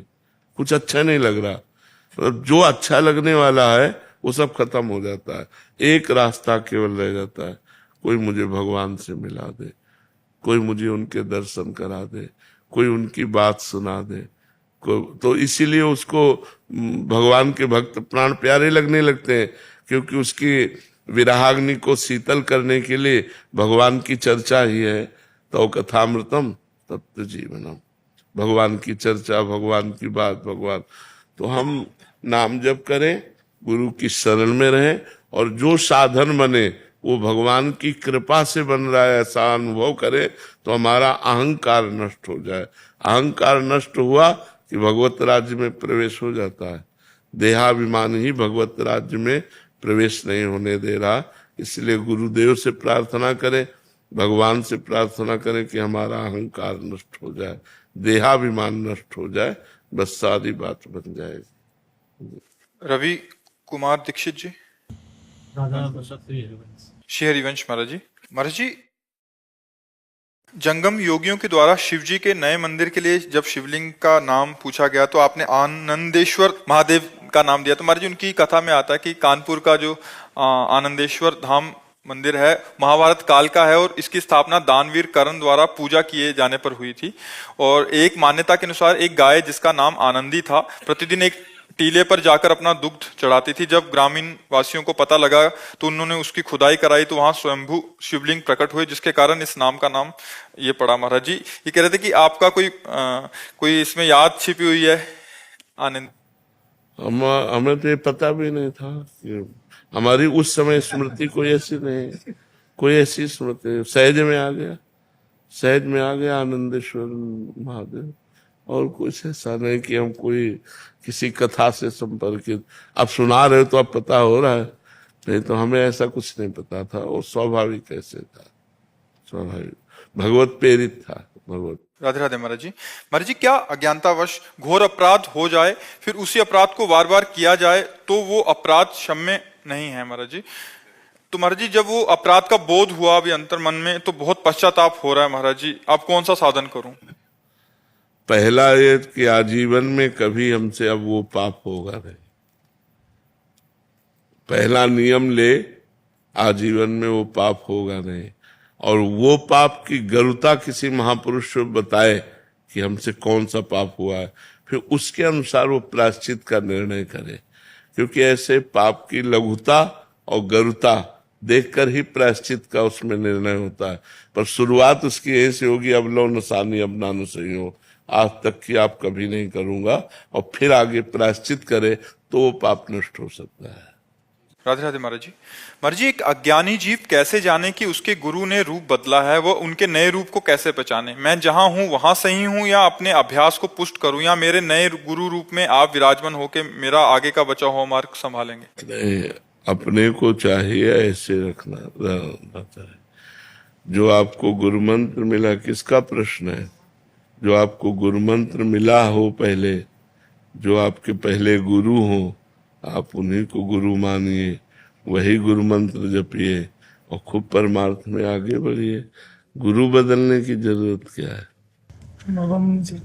A: कुछ अच्छा नहीं लग रहा। मतलब जो अच्छा लगने वाला है वो सब खत्म हो जाता है। एक रास्ता केवल रह जाता है, कोई मुझे भगवान से मिला दे, कोई मुझे उनके दर्शन करा दे, कोई उनकी बात सुना दे। तो इसीलिए उसको भगवान के भक्त प्राण प्यारे लगने लगते हैं, क्योंकि उसकी विरहाग्नि को शीतल करने के लिए भगवान की चर्चा ही है। तो कथामृतम तत्व जीवनम, भगवान की चर्चा, भगवान की बात, भगवान। तो हम नाम जप करें, गुरु की शरण में रहें, और जो साधन बने वो भगवान की कृपा से बन रहा है ऐसा अनुभव करें, तो हमारा अहंकार नष्ट हो जाए। अहंकार नष्ट हुआ कि भगवत राज्य में प्रवेश हो जाता है। देहाभिमान ही भगवत राज्य में प्रवेश नहीं होने दे रहा। इसलिए गुरुदेव से प्रार्थना करें, भगवान से प्रार्थना करें कि हमारा अहंकार नष्ट हो जाए, देहाभिमान नष्ट हो जाए, बस सारी बात बन जाएगी।
C: रवि कुमार दीक्षित जी, श्री हरिवंश महाराज जी। महाराज जी, जंगम योगियों के द्वारा शिव जी के नए मंदिर के लिए जब शिवलिंग का नाम पूछा गया तो आपने आनंदेश्वर महादेव का नाम दिया। तो महाराज जी, उनकी कथा में आता है कि कानपुर का जो आनंदेश्वर धाम मंदिर है महाभारत काल का है, और इसकी स्थापना दानवीर कर्ण द्वारा पूजा किए जाने पर हुई थी। और एक मान्यता के अनुसार एक गाय जिसका नाम आनंदी था प्रतिदिन एक टीले पर जाकर अपना दुग्ध चढ़ाती थी। जब ग्रामीण वासियों को पता लगा तो उन्होंने उसकी खुदाई कराई, तो वहां स्वयंभू शिवलिंग प्रकट हुए, जिसके कारण इस नाम का नाम ये पड़ा। महाराज जी ये कह रहे थे कि आपका कोई इसमें याद छिपी हुई है आनंद?
A: हमें तो ये पता भी नहीं था कि हमारी उस समय स्मृति कोई ऐसी नहीं, कोई ऐसी स्मृति सहज में आ गया, सहज में आ गया आनंदेश्वर महादेव। और कुछ ऐसा नहीं कि हम कोई किसी कथा से संपर्कित। अब सुना रहे हो तो अब पता हो रहा है, नहीं तो हमें ऐसा कुछ नहीं पता था, वो स्वाभाविक ऐसे था, स्वाभाविक भगवत प्रेरित था, भगवत।
C: राधे राधे महाराज जी। महाराज जी, क्या अज्ञानतावश घोर अपराध हो जाए फिर उसी अपराध को बार बार किया जाए तो वो अपराध क्षम्य नहीं है महाराज जी? तो महाराज जी, जब वो अपराध का बोध हुआ अभी अंतर मन में तो बहुत पश्चाताप हो रहा है महाराज जी, अब कौन सा साधन करूं?
A: पहला ये कि आजीवन में कभी हमसे अब वो पाप होगा नहीं, पहला नियम ले, आजीवन में वो पाप होगा नहीं। और वो पाप की गरुता किसी महापुरुष को बताए कि हमसे कौन सा पाप हुआ है, फिर उसके अनुसार वो प्रायश्चित का निर्णय करे, क्योंकि ऐसे पाप की लघुता और गरुता देखकर ही प्रायश्चित का उसमें निर्णय होता है। पर शुरुआत उसकी ऐसे होगी, अब लो नसानी अब नानु सही हो, आज तक की आप कभी नहीं करूंगा, और फिर आगे प्रायश्चित करे तो वो पाप नष्ट हो सकता है।
C: राधे राधे महाराज जी। महाराज जी, एक अज्ञानी जीव कैसे जाने कि उसके गुरु ने रूप बदला है, वो उनके नए रूप को कैसे पहचाने? मैं जहां हूं वहां सही हूं, या अपने अभ्यास को पुष्ट करूं, या मेरे नए गुरु रूप में आप विराजमान होके मेरा आगे का बचा हुआ मार्ग संभालेंगे?
A: नहीं, अपने को चाहिए ऐसे रखना रहता है। जो आपको गुरु मंत्र मिला, किसका प्रश्न है? जो आपको गुरु मंत्र मिला हो पहले, जो आपके पहले गुरु हो, आप उन्हीं को गुरु मानिए, वही गुरु मंत्र जपिए और खूब परमार्थ में आगे बढ़िए। गुरु बदलने की जरूरत क्या है?
G: बाबा मुझे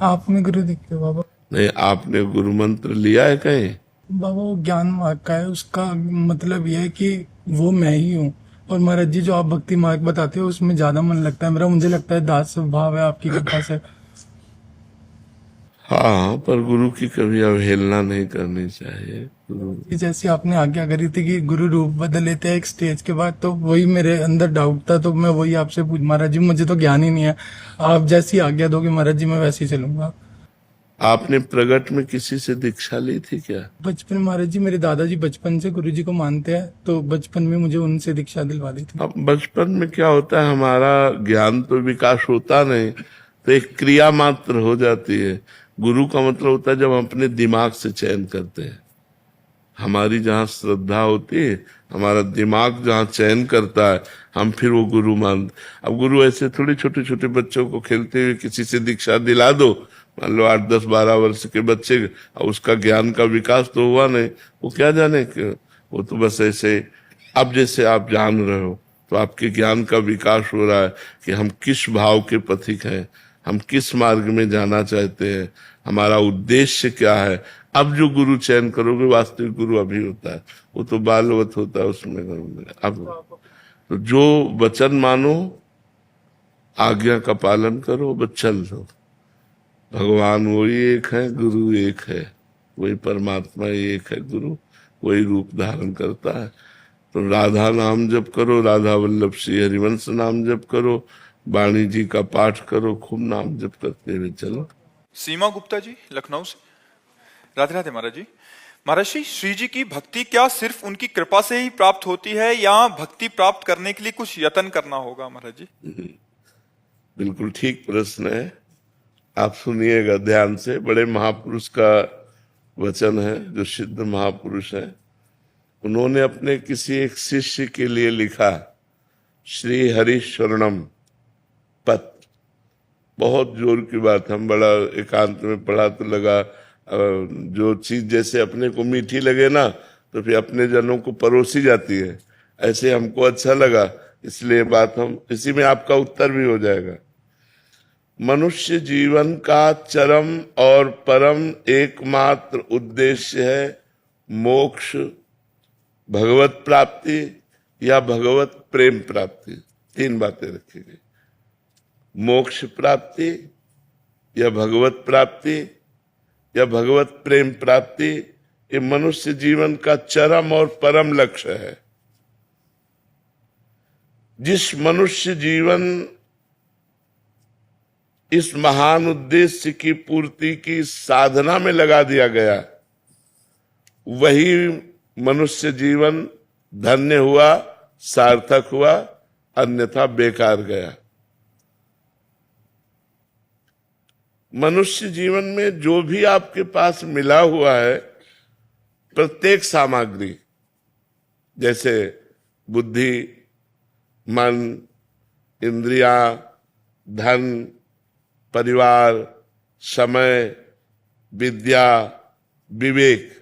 G: आपने गुरु दिखते हो बाबा।
A: नहीं, आपने गुरु मंत्र लिया है कहीं?
G: बाबा वो ज्ञान मार्ग का है, उसका मतलब यह है कि वो मैं ही हूँ। और महाराज जी, जो आप भक्ति मार्ग बताते हो उसमें ज्यादा मन लगता है मेरा, मुझे लगता है दास स्वभाव है आपकी कृपा से।
A: हाँ, पर गुरु की कभी अवहेलना नहीं करनी चाहिए। गुरु
G: जैसे आपने आज्ञा करी थी कि गुरु रूप बदल लेते हैं एक स्टेज के बाद, तो वही मेरे अंदर डाउट था, तो मैं वही आपसे पूछ, महाराज जी मुझे तो ज्ञान ही नहीं है, आप जैसी आज्ञा दोगे महाराज जी मैं वैसे ही चलूंगा।
A: आपने प्रगट में किसी से दीक्षा ली थी क्या?
G: बचपन महाराज जी, मेरे दादाजी बचपन से गुरु जी को मानते हैं, तो बचपन में मुझे उनसे दीक्षा दिलवा दी थी।
A: अब बचपन में क्या होता है, हमारा ज्ञान तो विकास होता नहीं, तो एक क्रिया मात्र हो जाती है। गुरु का मतलब होता है जब हम अपने दिमाग से चयन करते हैं। हमारी जहाँ श्रद्धा होती है, हमारा दिमाग जहाँ चयन करता है, हम फिर वो गुरु मानते। अब गुरु ऐसे थोड़ी छोटे छोटे बच्चों को खेलते हुए किसी से दीक्षा दिला दो, मान लो 8, 10, 12 वर्ष के बच्चे, और उसका ज्ञान का विकास तो हुआ नहीं, वो क्या जाने कि वो तो बस ऐसे। अब जैसे आप जान रहे हो तो आपके ज्ञान का विकास हो रहा है कि हम किस भाव के पथिक हैं, हम किस मार्ग में जाना चाहते हैं, हमारा उद्देश्य क्या है। अब जो गुरु चयन करोगे, वास्तविक गुरु अभी होता है, वो तो बालवत होता है उसमें। अब तो जो वचन मानो, आज्ञा का पालन करो, बस चल दो। भगवान वही एक है, गुरु एक है, वही परमात्मा एक है, गुरु वही रूप धारण करता है। तो राधा नाम जप करो, राधा वल्लभ श्री हरिवंश नाम जप करो, वाणी जी का पाठ करो, खूब नाम जप करते हुए चलो।
C: सीमा गुप्ता जी, लखनऊ से। राधे राधे महाराज जी। महाराज श्री जी की भक्ति क्या सिर्फ उनकी कृपा से ही प्राप्त होती है, या भक्ति प्राप्त करने के लिए कुछ यत्न करना होगा महाराज जी?
A: बिल्कुल ठीक प्रश्न है, आप सुनिएगा ध्यान से। बड़े महापुरुष का वचन है, जो सिद्ध महापुरुष है, उन्होंने अपने किसी एक शिष्य के लिए लिखा, श्री हरि शरणम पत। बहुत जोर की बात, हम बड़ा एकांत में पढ़ा तो लगा, जो चीज जैसे अपने को मीठी लगे ना, तो फिर अपने जनों को परोसी जाती है, ऐसे हमको अच्छा लगा, इसलिए बात हम इसी में आपका उत्तर भी हो जाएगा। मनुष्य जीवन का चरम और परम एकमात्र उद्देश्य है मोक्ष, भगवत प्राप्ति या भगवत प्रेम प्राप्ति। 3 बातें रखी गई, मोक्ष प्राप्ति या भगवत प्राप्ति या भगवत प्रेम प्राप्ति। ये मनुष्य जीवन का चरम और परम लक्ष्य है। जिस मनुष्य जीवन इस महान उद्देश्य की पूर्ति की साधना में लगा दिया गया, वही मनुष्य जीवन धन्य हुआ, सार्थक हुआ, अन्यथा बेकार गया। मनुष्य जीवन में जो भी आपके पास मिला हुआ है, प्रत्येक सामग्री जैसे बुद्धि, मन, इंद्रिया, धन, परिवार, समय, विद्या, विवेक,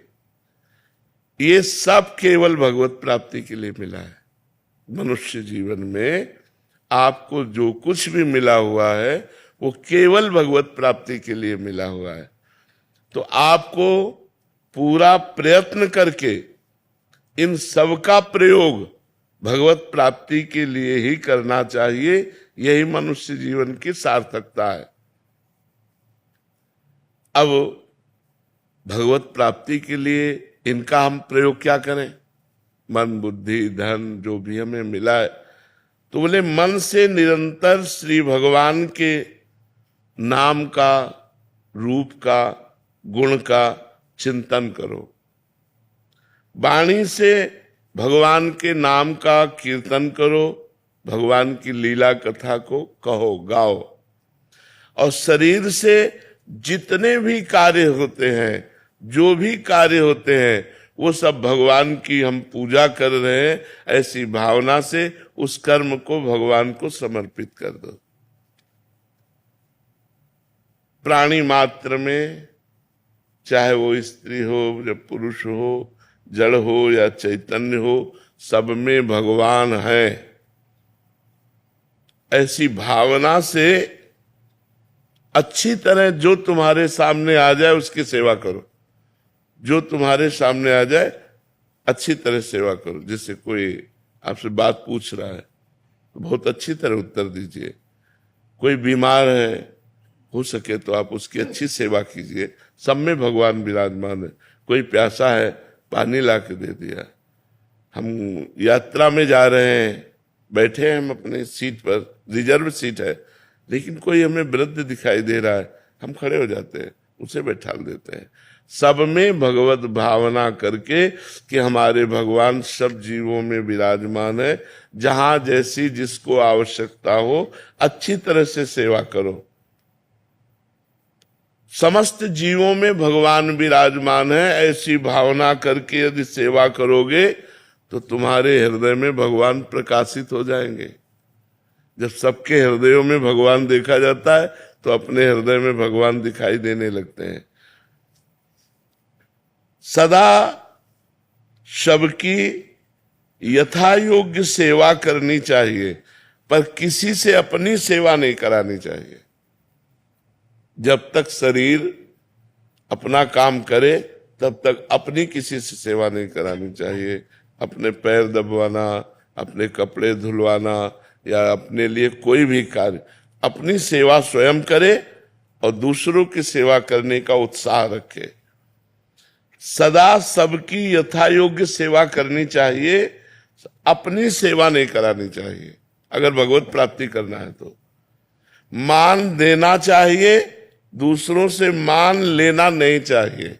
A: ये सब केवल भगवत प्राप्ति के लिए मिला है। मनुष्य जीवन में आपको जो कुछ भी मिला हुआ है वो केवल भगवत प्राप्ति के लिए मिला हुआ है। तो आपको पूरा प्रयत्न करके इन सब का प्रयोग भगवत प्राप्ति के लिए ही करना चाहिए। यही मनुष्य जीवन की सार्थकता है। अब भगवत प्राप्ति के लिए इनका हम प्रयोग क्या करें? मन, बुद्धि, धन जो भी हमें मिला है, तो बोले मन से निरंतर श्री भगवान के नाम का, रूप का, गुण का चिंतन करो। वाणी से भगवान के नाम का कीर्तन करो, भगवान की लीला कथा को कहो, गाओ। और शरीर से जितने भी कार्य होते हैं, जो भी कार्य होते हैं, वो सब भगवान की हम पूजा कर रहे हैं, ऐसी भावना से उस कर्म को भगवान को समर्पित कर दो। प्राणी मात्र में, चाहे वो स्त्री हो या पुरुष हो, जड़ हो या चैतन्य हो, सब में भगवान है। ऐसी भावना से अच्छी तरह जो तुम्हारे सामने आ जाए उसकी सेवा करो। जो तुम्हारे सामने आ जाए अच्छी तरह सेवा करो। जैसे कोई आपसे बात पूछ रहा है तो बहुत अच्छी तरह उत्तर दीजिए। कोई बीमार है, हो सके तो आप उसकी अच्छी सेवा कीजिए। सब में भगवान विराजमान है। कोई प्यासा है, पानी ला के दे दिया। हम यात्रा में जा रहे हैं, बैठे हैं हम अपने सीट पर, रिजर्व सीट है, लेकिन कोई हमें वृद्ध दिखाई दे रहा है, हम खड़े हो जाते हैं, उसे बैठा देते हैं। सब में भगवत भावना करके कि हमारे भगवान सब जीवों में विराजमान है। जहां जैसी जिसको आवश्यकता हो अच्छी तरह से सेवा करो। समस्त जीवों में भगवान विराजमान है, ऐसी भावना करके यदि सेवा करोगे तो तुम्हारे हृदय में भगवान प्रकाशित हो जाएंगे। जब सबके हृदयों में भगवान देखा जाता है तो अपने हृदय में भगवान दिखाई देने लगते हैं। सदा सबकी यथा योग्य सेवा करनी चाहिए, पर किसी से अपनी सेवा नहीं करानी चाहिए। जब तक शरीर अपना काम करे तब तक अपनी किसी से सेवा नहीं करानी चाहिए। अपने पैर दबवाना, अपने कपड़े धुलवाना या अपने लिए कोई भी कार्य, अपनी सेवा स्वयं करे और दूसरों की सेवा करने का उत्साह रखे। सदा सबकी यथा योग्य सेवा करनी चाहिए, अपनी सेवा नहीं करानी चाहिए। अगर भगवत प्राप्ति करना है तो मान देना चाहिए, दूसरों से मान लेना नहीं चाहिए।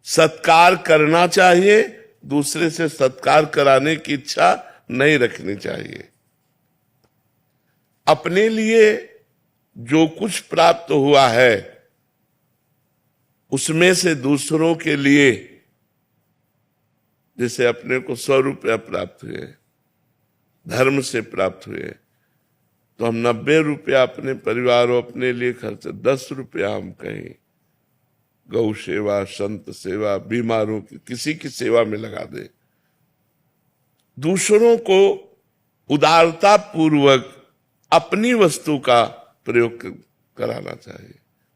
A: सत्कार करना चाहिए, दूसरे से सत्कार कराने की इच्छा नहीं रखनी चाहिए। अपने लिए जो कुछ प्राप्त हुआ है उसमें से दूसरों के लिए, जैसे अपने को 100 रुपया प्राप्त हुए, धर्म से प्राप्त हुए, तो हम 90 रुपया अपने परिवार और अपने लिए खर्च, 10 रुपया हम कहीं गौ सेवा, संत सेवा, बीमारों की किसी की सेवा में लगा दे। दूसरों को उदारता पूर्वक अपनी वस्तु का प्रयोग कराना चाहिए।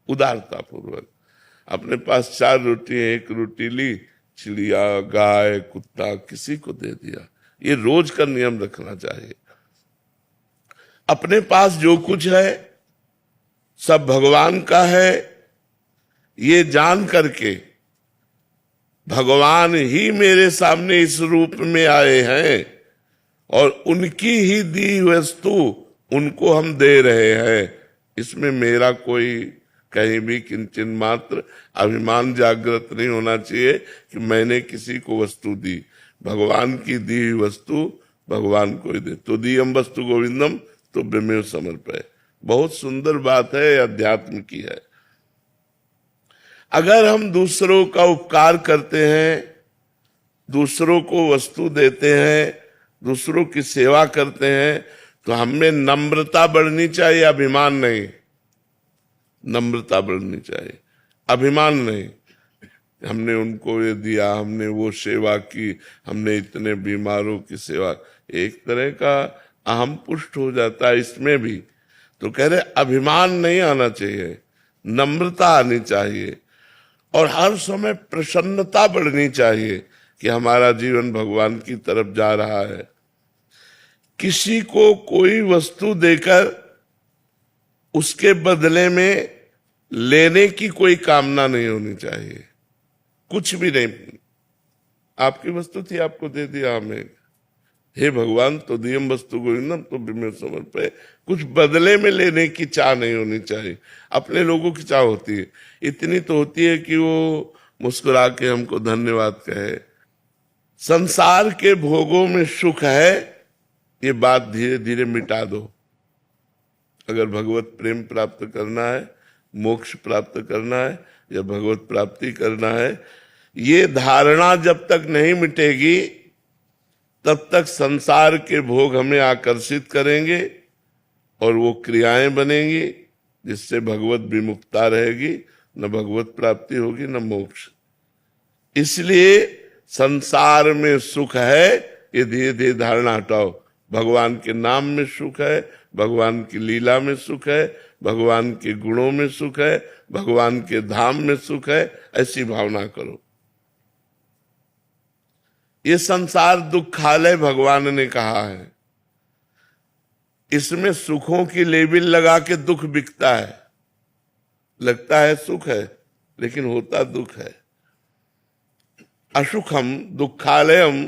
A: उदारता पूर्वक अपने पास 4 रोटी है, 1 रोटी ली, चिड़िया, गाय, कुत्ता किसी को दे दिया। ये रोज का नियम रखना चाहिए। अपने पास जो कुछ है सब भगवान का है, ये जान करके भगवान ही मेरे सामने इस रूप में आए हैं और उनकी ही दी वस्तु उनको हम दे रहे हैं। इसमें मेरा कोई कहीं भी किंचन मात्र अभिमान जागृत नहीं होना चाहिए कि मैंने किसी को वस्तु दी। भगवान की दी हुई वस्तु भगवान को ही दे। तो दीयम वस्तु गोविंदम तो ब्रह्मेव समर्पय। बहुत सुंदर बात है, अध्यात्म की है। अगर हम दूसरों का उपकार करते हैं दूसरों को वस्तु देते हैं, दूसरों की सेवा करते हैं, तो हमें नम्रता बढ़नी चाहिए, अभिमान नहीं। नम्रता बढ़नी चाहिए, अभिमान नहीं। हमने उनको ये दिया, हमने वो सेवा की, हमने इतने बीमारों की सेवा, एक तरह का अहम पुष्ट हो जाता है इसमें भी। तो कह रहे अभिमान नहीं आना चाहिए, नम्रता आनी चाहिए, और हर समय प्रसन्नता बढ़नी चाहिए कि हमारा जीवन भगवान की तरफ जा रहा है। किसी को कोई वस्तु देकर उसके बदले में लेने की कोई कामना नहीं होनी चाहिए, कुछ भी नहीं। आपकी वस्तु थी, आपको दे दिया हमें, हे भगवान तो दियम वस्तु गोविंदम तो बिमेव समर्पय, कुछ बदले में लेने की चाह नहीं होनी चाहिए। अपने लोगों की चाह होती है, इतनी तो होती है कि वो मुस्कुरा के हमको धन्यवाद कहे। संसार के भोगों में सुख है, ये बात धीरे धीरे मिटा दो। अगर भगवत प्रेम प्राप्त करना है, मोक्ष प्राप्त करना है, या भगवत प्राप्ति करना है, ये धारणा जब तक नहीं मिटेगी तब तक संसार के भोग हमें आकर्षित करेंगे और वो क्रियाएं बनेंगी जिससे भगवत विमुक्ता रहेगी, न भगवत प्राप्ति होगी न मोक्ष। इसलिए संसार में सुख है, ये धीरे धीरे धारणा हटाओ। भगवान के नाम में सुख है, भगवान की लीला में सुख है, भगवान के गुणों में सुख है, भगवान के धाम में सुख है, ऐसी भावना करो। ये संसार दुखालय भगवान ने कहा है, इसमें सुखों की लेबिल लगा के दुख बिकता है, लगता है सुख है लेकिन होता दुख है। असुखम दुखालयम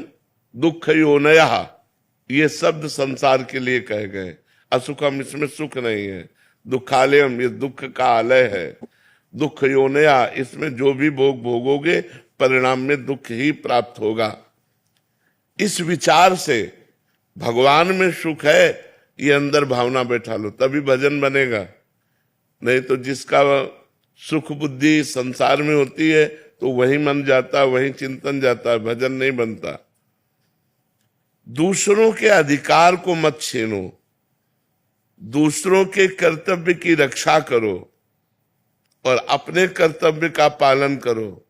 A: दुख योनयः, ये शब्द संसार के लिए कहे गए। असुखम, इसमें सुख नहीं है। दुखालयम, ये दुख का आलय है। दुख योनया, इसमें जो भी भोग भोगोगे परिणाम में दुख ही प्राप्त होगा। इस विचार से भगवान में सुख है, ये अंदर भावना बैठा लो, तभी भजन बनेगा। नहीं तो जिसका सुख बुद्धि संसार में होती है तो वही मन जाता, वही चिंतन जाता है, भजन नहीं बनता। दूसरों के अधिकार को मत छीनो, दूसरों के कर्तव्य की रक्षा करो और अपने कर्तव्य का पालन करो।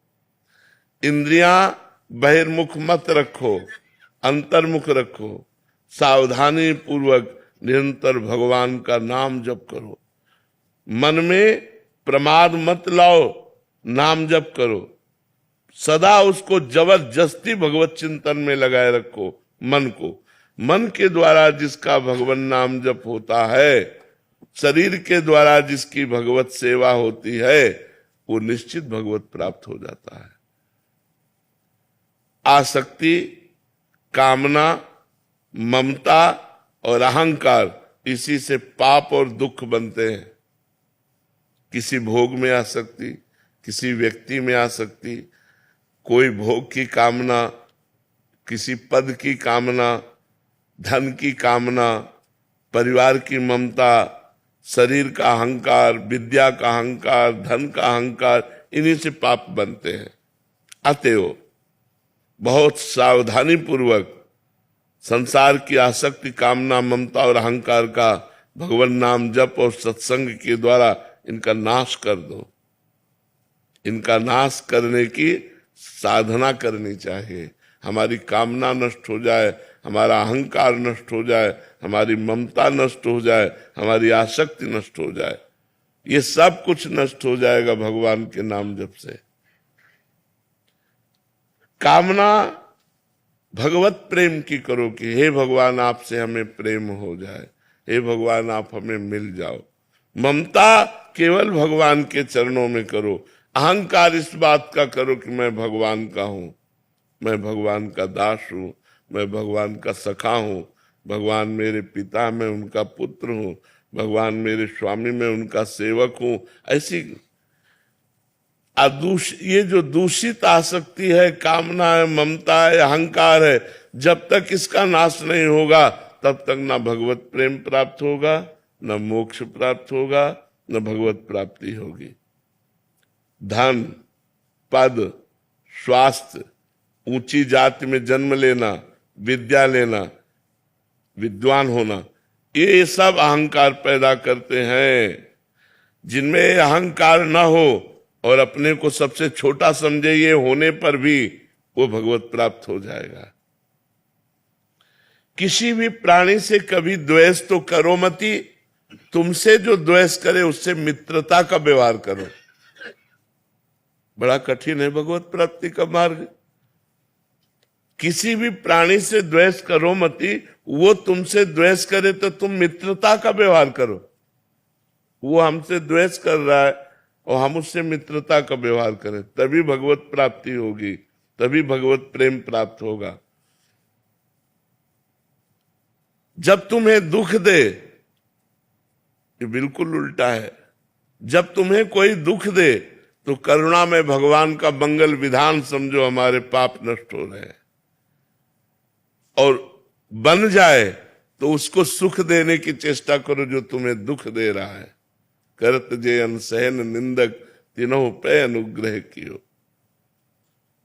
A: इंद्रियां बहिर्मुख मत रखो, अंतर्मुख रखो। सावधानी पूर्वक निरंतर भगवान का नाम जप करो। मन में प्रमाद मत लाओ, नाम जप करो। सदा उसको जबरदस्ती भगवत चिंतन में लगाए रखो मन को। मन के द्वारा जिसका भगवान नाम जप होता है, शरीर के द्वारा जिसकी भगवत सेवा होती है, वो निश्चित भगवत प्राप्त हो जाता है। आसक्ति, कामना, ममता और अहंकार, इसी से पाप और दुख बनते हैं। किसी भोग में आसक्ति, किसी व्यक्ति में आसक्ति, कोई भोग की कामना, किसी पद की कामना, धन की कामना, परिवार की ममता, शरीर का अहंकार, विद्या का अहंकार, धन का अहंकार, इन्हीं से पाप बनते हैं। अतएव बहुत सावधानी पूर्वक संसार की आसक्ति, कामना, ममता और अहंकार का भगवान नाम जप और सत्संग के द्वारा इनका नाश कर दो। इनका नाश करने की साधना करनी चाहिए। हमारी कामना नष्ट हो जाए, हमारा अहंकार नष्ट हो जाए, हमारी ममता नष्ट हो जाए, हमारी आसक्ति नष्ट हो जाए, ये सब कुछ नष्ट हो जाएगा भगवान के नाम जप से। कामना भगवत प्रेम की करो कि हे भगवान आपसे हमें प्रेम हो जाए, हे भगवान आप हमें मिल जाओ। ममता केवल भगवान के चरणों में करो। अहंकार इस बात का करो कि मैं भगवान का हूं, मैं भगवान का दास हूं, मैं भगवान का सखा हूं, भगवान मेरे पिता, मैं उनका पुत्र हूं, भगवान मेरे स्वामी, मैं उनका सेवक हूं। ऐसी ये जो दूषित आसक्ति है, कामना है, ममता है, अहंकार है, जब तक इसका नाश नहीं होगा तब तक ना भगवत प्रेम प्राप्त होगा, न मोक्ष प्राप्त होगा, न भगवत प्राप्ति होगी। धन, पद, स्वास्थ्य, ऊंची जाति में जन्म लेना, विद्या लेना, विद्वान होना, ये सब अहंकार पैदा करते हैं। जिनमें अहंकार न हो और अपने को सबसे छोटा समझे, ये होने पर भी वो भगवत प्राप्त हो जाएगा। किसी भी प्राणी से कभी द्वेष तो करो मती, तुमसे जो द्वेष करे उससे मित्रता का व्यवहार करो। बड़ा कठिन है भगवत प्राप्ति का मार्ग। किसी भी प्राणी से द्वेष करो मती, वो तुमसे द्वेष करे तो तुम मित्रता का व्यवहार करो। वो हमसे द्वेष कर रहा है और हम उससे मित्रता का व्यवहार करें, तभी भगवत प्राप्ति होगी, तभी भगवत प्रेम प्राप्त होगा। जब तुम्हें दुख दे, ये बिल्कुल उल्टा है। जब तुम्हें कोई दुख दे तो करुणा में भगवान का मंगल विधान समझो, हमारे पाप नष्ट हो रहे हैं। और बन जाए तो उसको सुख देने की चेष्टा करो जो तुम्हें दुख दे रहा है। करत जे अनसहन निंदक तीनों पे अनुग्रह कियो।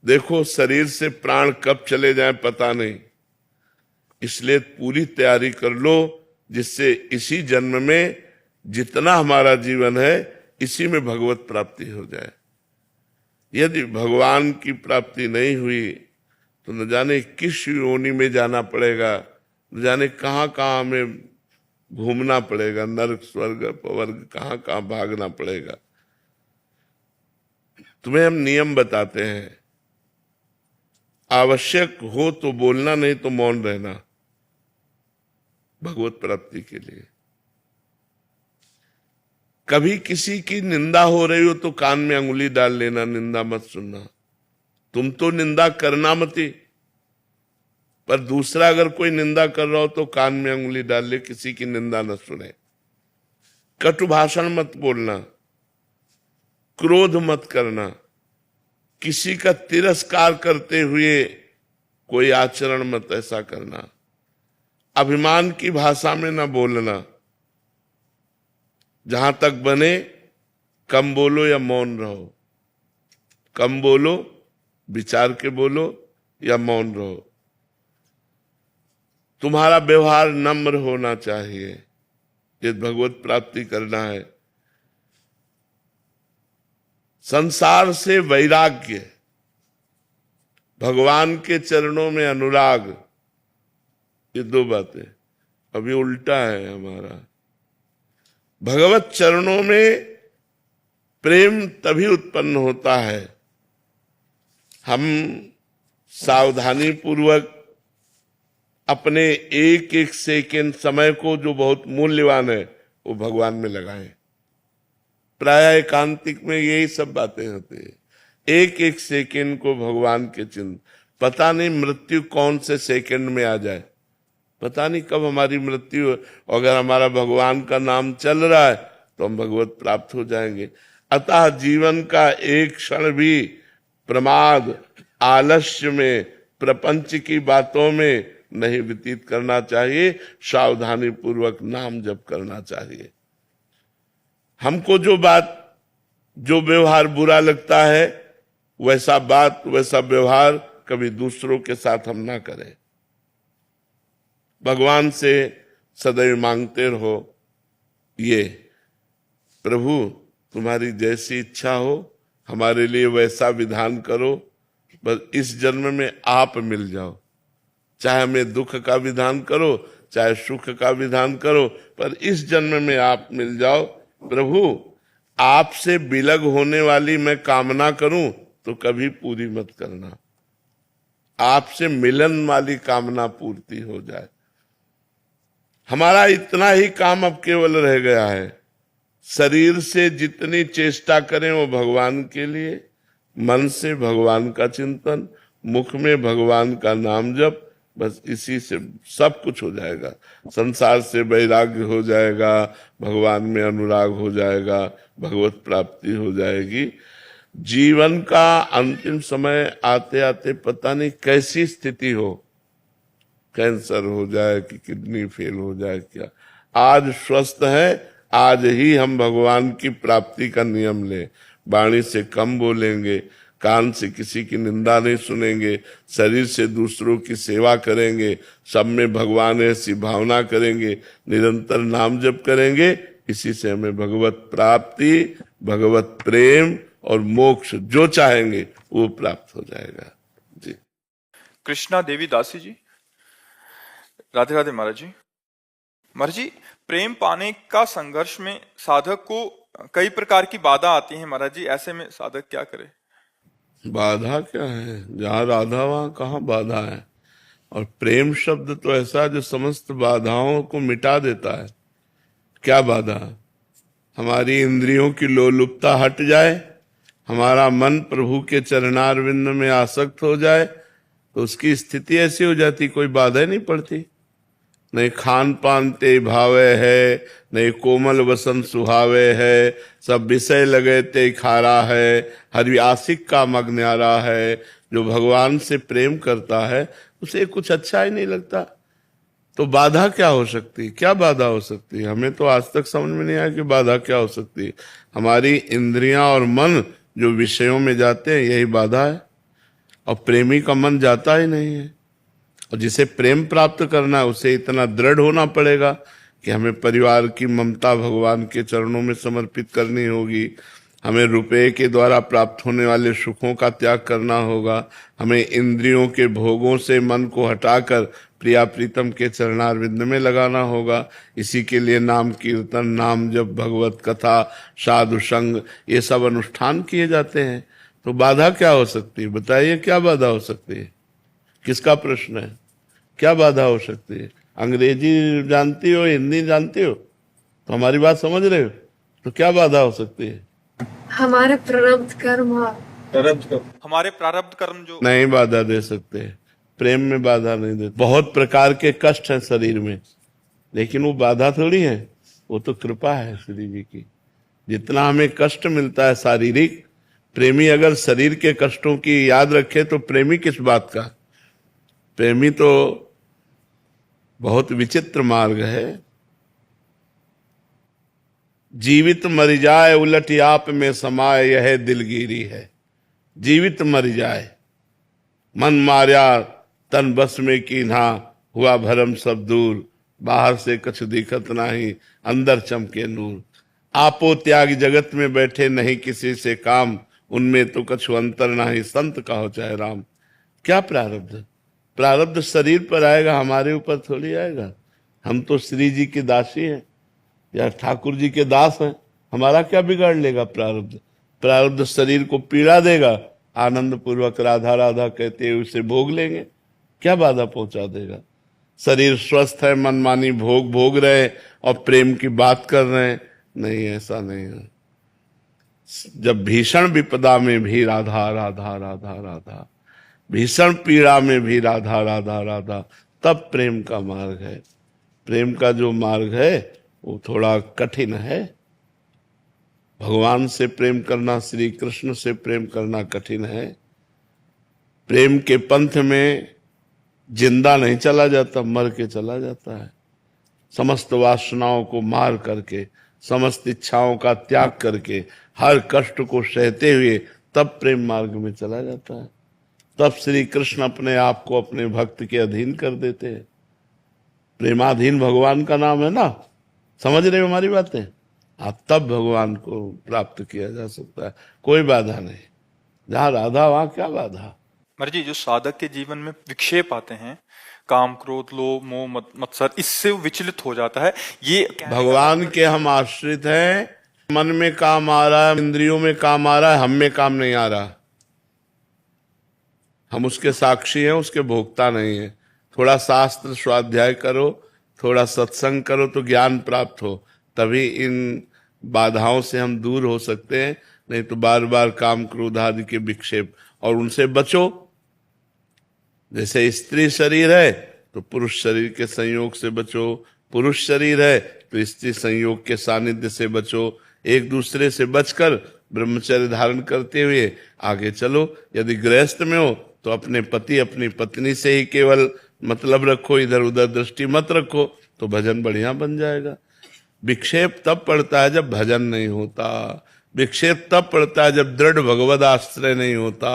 A: देखो शरीर से प्राण कब चले जाए पता नहीं, इसलिए पूरी तैयारी कर लो, जिससे इसी जन्म में जितना हमारा जीवन है इसी में भगवत प्राप्ति हो जाए। यदि भगवान की प्राप्ति नहीं हुई तो न जाने किस योनि में जाना पड़ेगा, न जाने कहां कहां हमें घूमना पड़ेगा, नरक स्वर्ग अपवर्ग कहां कहां भागना पड़ेगा। तुम्हें हम नियम बताते हैं, आवश्यक हो तो बोलना, नहीं तो मौन रहना भगवत प्राप्ति के लिए। कभी किसी की निंदा हो रही हो तो कान में अंगुली डाल लेना, निंदा मत सुनना। तुम तो निंदा करना मती, पर दूसरा अगर कोई निंदा कर रहा हो तो कान में अंगुली डाल ले, किसी की निंदा न सुने। कटु भाषण मत बोलना, क्रोध मत करना, किसी का तिरस्कार करते हुए कोई आचरण मत ऐसा करना, अभिमान की भाषा में न बोलना। जहां तक बने कम बोलो या मौन रहो, कम बोलो, विचार के बोलो या मौन रहो। तुम्हारा व्यवहार नम्र होना चाहिए, ये भगवत प्राप्ति करना है। संसार से वैराग्य, भगवान के चरणों में अनुराग, ये दो बातें। अभी उल्टा है हमारा। भगवत चरणों में प्रेम तभी उत्पन्न होता है, हम सावधानी पूर्वक अपने एक एक सेकेंड समय को, जो बहुत मूल्यवान है, वो भगवान में लगाएं। प्राय एकांतिक में यही सब बातें होती है। एक एक सेकेंड को भगवान के चिंतन। पता नहीं मृत्यु कौन से सेकेंड में आ जाए, पता नहीं कब हमारी मृत्यु हो। अगर हमारा भगवान का नाम चल रहा है तो हम भगवत प्राप्त हो जाएंगे। अतः जीवन का एक क्षण भी प्रमाद, आलस्य में, प्रपंच की बातों में नहीं व्यतीत करना चाहिए। सावधानी पूर्वक नाम जप करना चाहिए। हमको जो बात, जो व्यवहार बुरा लगता है, वैसा बात, वैसा व्यवहार कभी दूसरों के साथ हम ना करें। भगवान से सदैव मांगते रहो, ये प्रभु तुम्हारी जैसी इच्छा हो, हमारे लिए वैसा विधान करो, बस इस जन्म में आप मिल जाओ। चाहे हमें दुख का विधान करो, चाहे सुख का विधान करो, पर इस जन्म में आप मिल जाओ। प्रभु आपसे विलग होने वाली मैं कामना करूं तो कभी पूरी मत करना, आपसे मिलन वाली कामना पूर्ति हो जाए। हमारा इतना ही काम अब केवल रह गया है। शरीर से जितनी चेष्टा करें वो भगवान के लिए, मन से भगवान का चिंतन, मुख में भगवान का नाम जप, बस इसी से सब कुछ हो जाएगा। संसार से वैराग्य हो जाएगा, भगवान में अनुराग हो जाएगा, भगवत प्राप्ति हो जाएगी। जीवन का अंतिम समय आते आते पता नहीं कैसी स्थिति हो, कैंसर हो जाए कि किडनी फेल हो जाए, क्या। आज स्वस्थ है, आज ही हम भगवान की प्राप्ति का नियम लें। वाणी से कम बोलेंगे, कान से किसी की निंदा नहीं सुनेंगे, शरीर से दूसरों की सेवा करेंगे, सब में भगवान ऐसी भावना करेंगे, निरंतर नाम जप करेंगे, इसी से हमें भगवत प्राप्ति, भगवत प्रेम और मोक्ष जो चाहेंगे वो प्राप्त हो जाएगा। जी।
C: कृष्णा देवी दासी जी, राधे राधे महाराज जी। महाराज जी, प्रेम पाने का संघर्ष में साधक को कई प्रकार की बाधा आती है महाराज जी, ऐसे में साधक क्या करे?
A: बाधा क्या है? जहाँ राधा वहाँ कहाँ बाधा है? और प्रेम शब्द तो ऐसा जो समस्त बाधाओं को मिटा देता है। क्या बाधा? हमारी इंद्रियों की लोलुपता हट जाए, हमारा मन प्रभु के चरणारविंद में आसक्त हो जाए, तो उसकी स्थिति ऐसी हो जाती, कोई बाधा नहीं पड़ती। नहीं खान पान ते भावे है, नहीं कोमल वसन सुहावे है, सब विषय लगे ते खारा है, हरि आशिक का मग न्यारा है। जो भगवान से प्रेम करता है उसे कुछ अच्छा ही नहीं लगता, तो बाधा क्या हो सकती? क्या बाधा हो सकती है? हमें तो आज तक समझ में नहीं आया कि बाधा क्या हो सकती है। हमारी इंद्रियां और मन जो विषयों में जाते हैं यही बाधा है, और प्रेमी का मन जाता ही नहीं है। और जिसे प्रेम प्राप्त करना है उसे इतना दृढ़ होना पड़ेगा कि हमें परिवार की ममता भगवान के चरणों में समर्पित करनी होगी, हमें रुपए के द्वारा प्राप्त होने वाले सुखों का त्याग करना होगा, हमें इंद्रियों के भोगों से मन को हटाकर प्रिया प्रीतम के चरणारविंद में लगाना होगा। इसी के लिए नाम कीर्तन, नाम जप, भगवत कथा, साधु संग, ये सब अनुष्ठान किए जाते हैं। तो बाधा क्या हो सकती है? बताइए, क्या बाधा हो सकती है? किसका प्रश्न है? क्या बाधा हो सकती है? अंग्रेजी जानती हो, हिंदी जानती हो, तो हमारी बात समझ रहे हो, तो क्या बाधा हो सकती है?
H: हमारे प्रारब्ध कर्म
C: हमारे प्रारब्ध कर्म जो
A: नहीं बाधा दे सकते, प्रेम में बाधा नहीं देते। बहुत प्रकार के कष्ट हैं शरीर में, लेकिन वो बाधा थोड़ी है, वो तो कृपा है श्री जी की। जितना हमें कष्ट मिलता है शारीरिक, प्रेमी अगर शरीर के कष्टों की याद रखे तो प्रेमी किस बात का? प्रेमी तो बहुत विचित्र मार्ग है। जीवित मर जाए उलट आप में समाए, यह दिलगिरी है। जीवित मर जाए, मन मार्या तन बस में कीन्हा, हुआ भरम सब दूर, बाहर से कछ दिखत नाही, अंदर चमके नूर। आपो त्याग जगत में बैठे नहीं किसी से काम, उनमें तो कछु अंतर नाही, संत कहो चाहे राम। क्या प्रारब्ध? प्रारब्ध शरीर पर आएगा, हमारे ऊपर थोड़ी आएगा। हम तो श्री जी की दासी हैं या ठाकुर जी के दास हैं, हमारा क्या बिगाड़ लेगा प्रारब्ध? प्रारब्ध शरीर को पीड़ा देगा, आनंद पूर्वक राधा राधा कहते हुए उसे भोग लेंगे, क्या बाधा पहुंचा देगा? शरीर स्वस्थ है, मनमानी भोग भोग रहे हैं और प्रेम की बात कर रहे हैं, नहीं, ऐसा नहीं है। जब भीषण विपदा में भी राधा राधा राधा राधा, भीषण पीड़ा में भी राधा राधा राधा, तब प्रेम का मार्ग है। प्रेम का जो मार्ग है वो थोड़ा कठिन है। भगवान से प्रेम करना, श्री कृष्ण से प्रेम करना कठिन है। प्रेम के पंथ में जिंदा नहीं चला जाता, मर के चला जाता है। समस्त वासनाओं को मार करके, समस्त इच्छाओं का त्याग करके, हर कष्ट को सहते हुए तब प्रेम मार्ग में चला जाता है। तब श्री कृष्ण अपने आप को अपने भक्त के अधीन कर देते हैं। प्रेमाधीन भगवान का नाम है ना, समझ रहे हो हमारी बातें? आप तब भगवान को प्राप्त किया जा सकता है, कोई बाधा नहीं। जहाँ राधा वहाँ क्या बाधा?
C: महाराज जी, जो साधक के जीवन में विक्षेप आते हैं, काम क्रोध लोभ मोह मत्सर, इससे वो विचलित हो जाता है। ये
A: भगवान के हम आश्रित हैं, मन में काम आ रहा है, इंद्रियों में काम आ रहा है, हम में काम नहीं आ रहा। हम उसके साक्षी हैं, उसके भोक्ता नहीं है। थोड़ा शास्त्र स्वाध्याय करो, थोड़ा सत्संग करो तो ज्ञान प्राप्त हो, तभी इन बाधाओं से हम दूर हो सकते हैं। नहीं तो बार बार काम क्रोध आदि के विक्षेप, और उनसे बचो। जैसे स्त्री शरीर है तो पुरुष शरीर के संयोग से बचो, पुरुष शरीर है तो स्त्री संयोग के सानिध्य से बचो। एक दूसरे से बचकर ब्रह्मचर्य धारण करते हुए आगे चलो। यदि गृहस्थ में हो तो अपने पति अपनी पत्नी से ही केवल मतलब रखो, इधर उधर दृष्टि मत रखो, तो भजन बढ़िया बन जाएगा। विक्षेप तब पड़ता है जब भजन नहीं होता, विक्षेप तब पड़ता है जब दृढ़ भगवद आश्रय नहीं होता।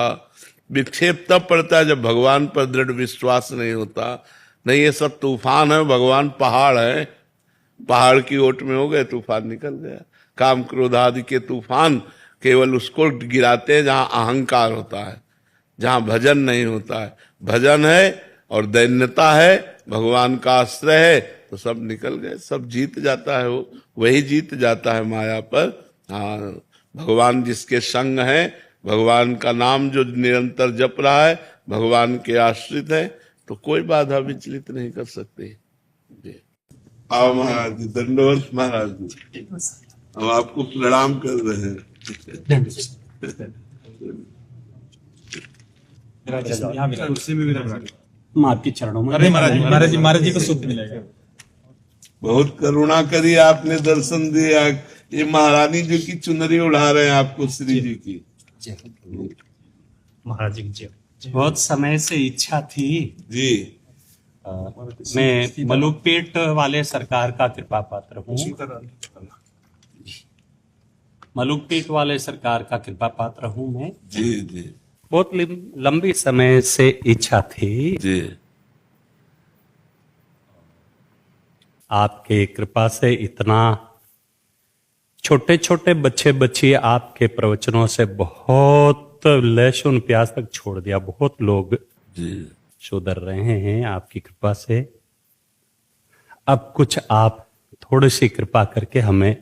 A: विक्षेप तब पड़ता है जब भगवान पर दृढ़ विश्वास नहीं होता। नहीं, ये सब तूफान है, भगवान पहाड़ है। पहाड़ की ओट में हो गए, तूफान निकल गया। काम क्रोध आदि के तूफान केवल उसको गिराते हैं जहां अहंकार होता है, जहां भजन नहीं होता है। भजन है और दैन्यता है, भगवान का आश्रय है, तो सब निकल गए, सब जीत जाता है। वो वही जीत जाता है माया पर। हाँ, भगवान जिसके संग है, भगवान का नाम जो निरंतर जप रहा है, भगवान के आश्रित है, तो कोई बाधा विचलित नहीं कर सकते। जी। आओ महाराज जी, दंडवत महाराज जी, हम आपको प्रणाम कर रहे हैं।
I: आपके चरणों में।
D: अरे महाराज जी को सुख मिलेगा।
A: बहुत करुणा करी आपने, दर्शन दिया। ये महारानी जो की चुनरी उड़ा रहे हैं आपको, श्री जी की।
I: महाराज जी की जय। बहुत समय से इच्छा थी
A: जी।
I: मैं मलुकपेट वाले सरकार का कृपा पात्र हूँ। मलुकपेट वाले सरकार का कृपा पात्र हूँ मैं।
A: जी जी।
I: बहुत लंबी समय से इच्छा थी
A: जी।
I: आपके कृपा से इतना छोटे छोटे बच्चे बच्ची आपके प्रवचनों से बहुत लहसुन प्याज तक छोड़ दिया। बहुत लोग
A: जी
I: सुधर रहे हैं आपकी कृपा से। अब कुछ आप थोड़ी सी कृपा करके हमें,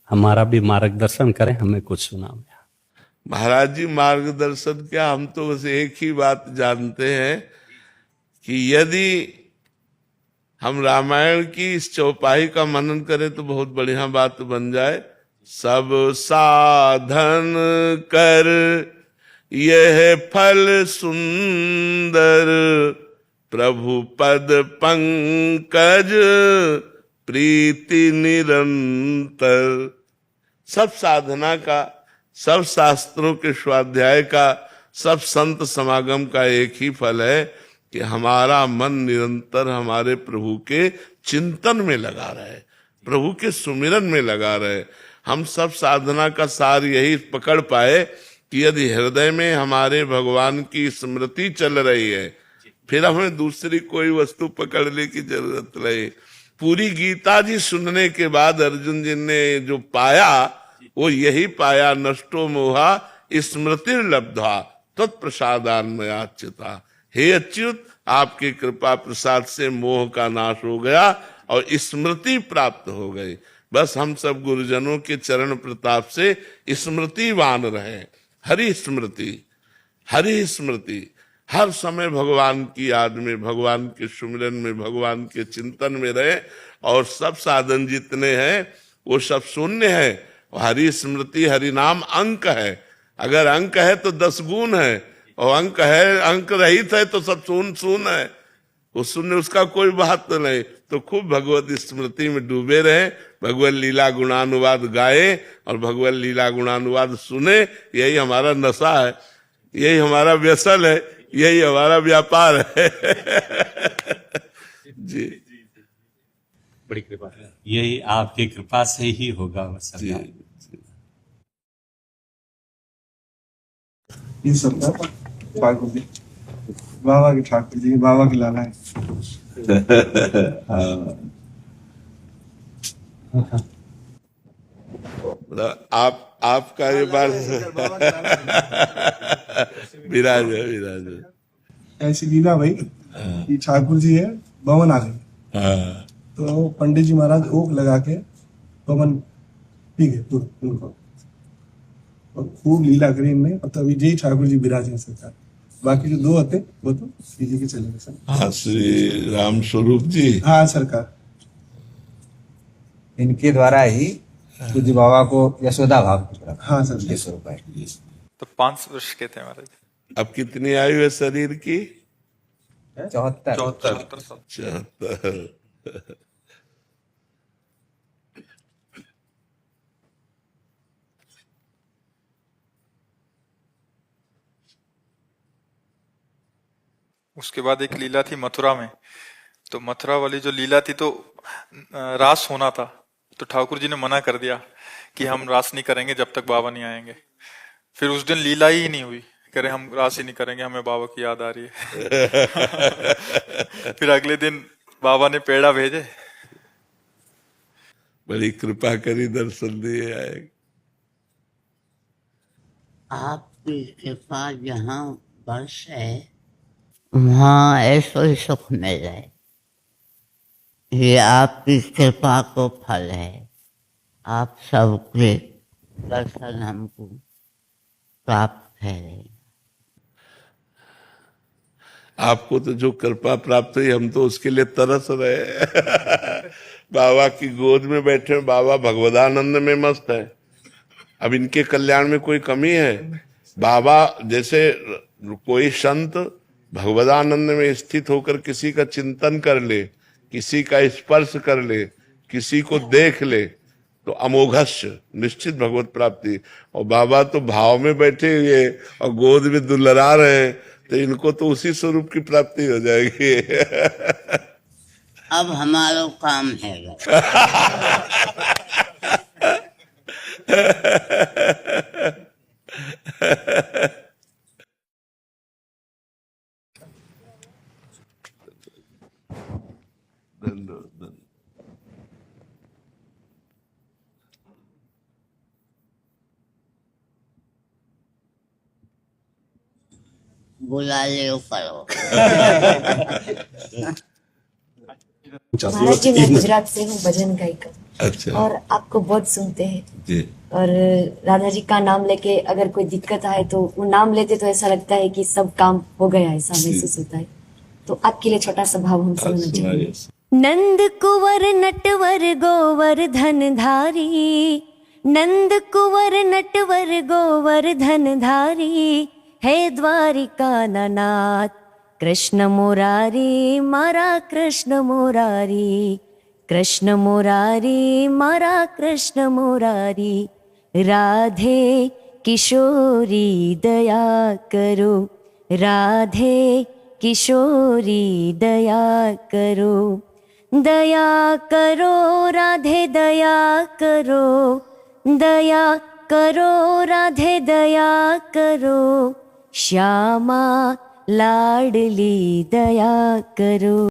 I: हमारा भी मार्गदर्शन करें, हमें कुछ सुनाएं।
A: महाराज जी, मार्गदर्शन क्या, हम तो बस एक ही बात जानते हैं कि यदि हम रामायण की इस चौपाई का मनन करें तो बहुत बढ़िया बात बन जाए। सब साधन कर यह फल सुंदर, प्रभु पद पंकज प्रीति निरंतर। सब साधना का, सब शास्त्रों के स्वाध्याय का, सब संत समागम का एक ही फल है कि हमारा मन निरंतर हमारे प्रभु के चिंतन में लगा रहे, प्रभु के सुमिरन में लगा रहे। हम सब साधना का सार यही पकड़ पाए कि यदि हृदय में हमारे भगवान की स्मृति चल रही है, फिर हमें दूसरी कोई वस्तु पकड़ने की जरूरत नहीं। पूरी गीता जी सुनने के बाद अर्जुन जी ने जो पाया वो यही पाया, नष्टो मोहा स्मृति लब्धा तत्प्रसादान्मयाच्युता। हे अच्युत, आपकी कृपा प्रसाद से मोह का नाश हो गया और स्मृति प्राप्त हो गई। बस हम सब गुरुजनों के चरण प्रताप से स्मृतिवान रहे। हरि स्मृति, हरि स्मृति, हर समय भगवान की याद में, भगवान के सुमिरन में, भगवान के चिंतन में रहे। और सब साधन जितने हैं वो सब शून्य है। हरि स्मृति, हरि नाम अंक है। अगर अंक है तो 10 गुण है, और अंक है, अंक रहित है तो सब शून्य है। वो शून्य, उसका कोई बात तो नहीं। तो खूब भगवत स्मृति में डूबे रहे, भगवत लीला गुणानुवाद गाए और भगवत लीला गुणानुवाद सुने। यही हमारा नशा है, यही हमारा व्यसन है, यही हमारा व्यापार है। जी,
I: बड़ी कृपा है। यही आपकी कृपा से ही होगा।
A: जी।
J: ये सब ठाकुर जी, बाबा के ठाकुर जी, बाबा की लाला है।
A: आपका ये बात विराज है, विराज है।
J: ऐसी लीला भाई कि ठाकुर जी है, बवन आ गई। तो पंडित जी महाराज ओक लगा के बवन ठीक है दूर और खूब लीला करी इनमें। और तभी जय ठाकुर जी विराज सरकार। बाकी जो 2 होते वो तो श्री जी के चले गए सर।
A: हाँ, श्री राम स्वरूप जी।
J: हाँ सरकार,
K: इनके द्वारा ही पूज्य बाबा को यशोदा भाव की तरफ।
J: हाँ सर,
K: ये स्वरूप है।
C: तो 5 वर्ष के थे महाराज।
A: अब कितनी आयु है शरीर की?
K: 74।
C: उसके बाद एक लीला थी मथुरा में। तो मथुरा वाली जो लीला थी तो रास होना था। तो ठाकुर जी ने मना कर दिया कि हम रास नहीं करेंगे जब तक बाबा नहीं आएंगे। फिर उस दिन लीला ही नहीं हुई, कह रहे हम रास ही नहीं करेंगे, हमें बाबा की याद आ रही है। फिर अगले दिन बाबा ने पेड़ा भेजे,
A: बड़ी कृपा करी, दर्शन दिए आए।
L: आपकी कृपा जहाँ बस है वहाँ ऐसा ही सुख मिल जाए, ये आपकी कृपा को फल है। आप सबके दर्शन हमको प्राप्त है।
A: आपको तो जो कृपा प्राप्त हुई, हम तो उसके लिए तरस रहे। बाबा की गोद में बैठे, बाबा भगवदानंद में मस्त है। अब इनके कल्याण में कोई कमी है? बाबा जैसे कोई संत भगवदानंद में स्थित होकर किसी का चिंतन कर ले, किसी का स्पर्श कर ले, किसी को देख ले, तो अमोघस्य निश्चित भगवत प्राप्ति। और बाबा तो भाव में बैठे हुए और गोद में दुलरा रहे हैं, तो इनको तो उसी स्वरूप की प्राप्ति हो जाएगी।
L: अब हमारा काम है। बुला ले करो।
H: महाराज जी, मैं गुजरात से हूँ, भजन गायिका।
A: अच्छा।
H: और आपको बहुत सुनते हैं
A: जी।
H: और राधा जी का नाम लेके अगर कोई दिक्कत आए तो वो नाम लेते तो ऐसा लगता है कि सब काम हो गया, ऐसा महसूस होता है। तो आपके लिए छोटा सा भाव हम सुनना चाहेंगे।
M: नंद कुंवर नटवर गोवर धनधारी, नंद कुंवर नटवर गोवर धनधारी, हे द्वारिका नाथ कृष्ण मुरारी, मारा कृष्ण मुरारी, कृष्ण मुरारी, मारा कृष्ण मुरारी। राधे किशोरी दया करो, राधे किशोरी दया करो, दया करो राधे दया करो, दया करो राधे दया करो, श्यामा लाडली दया करो।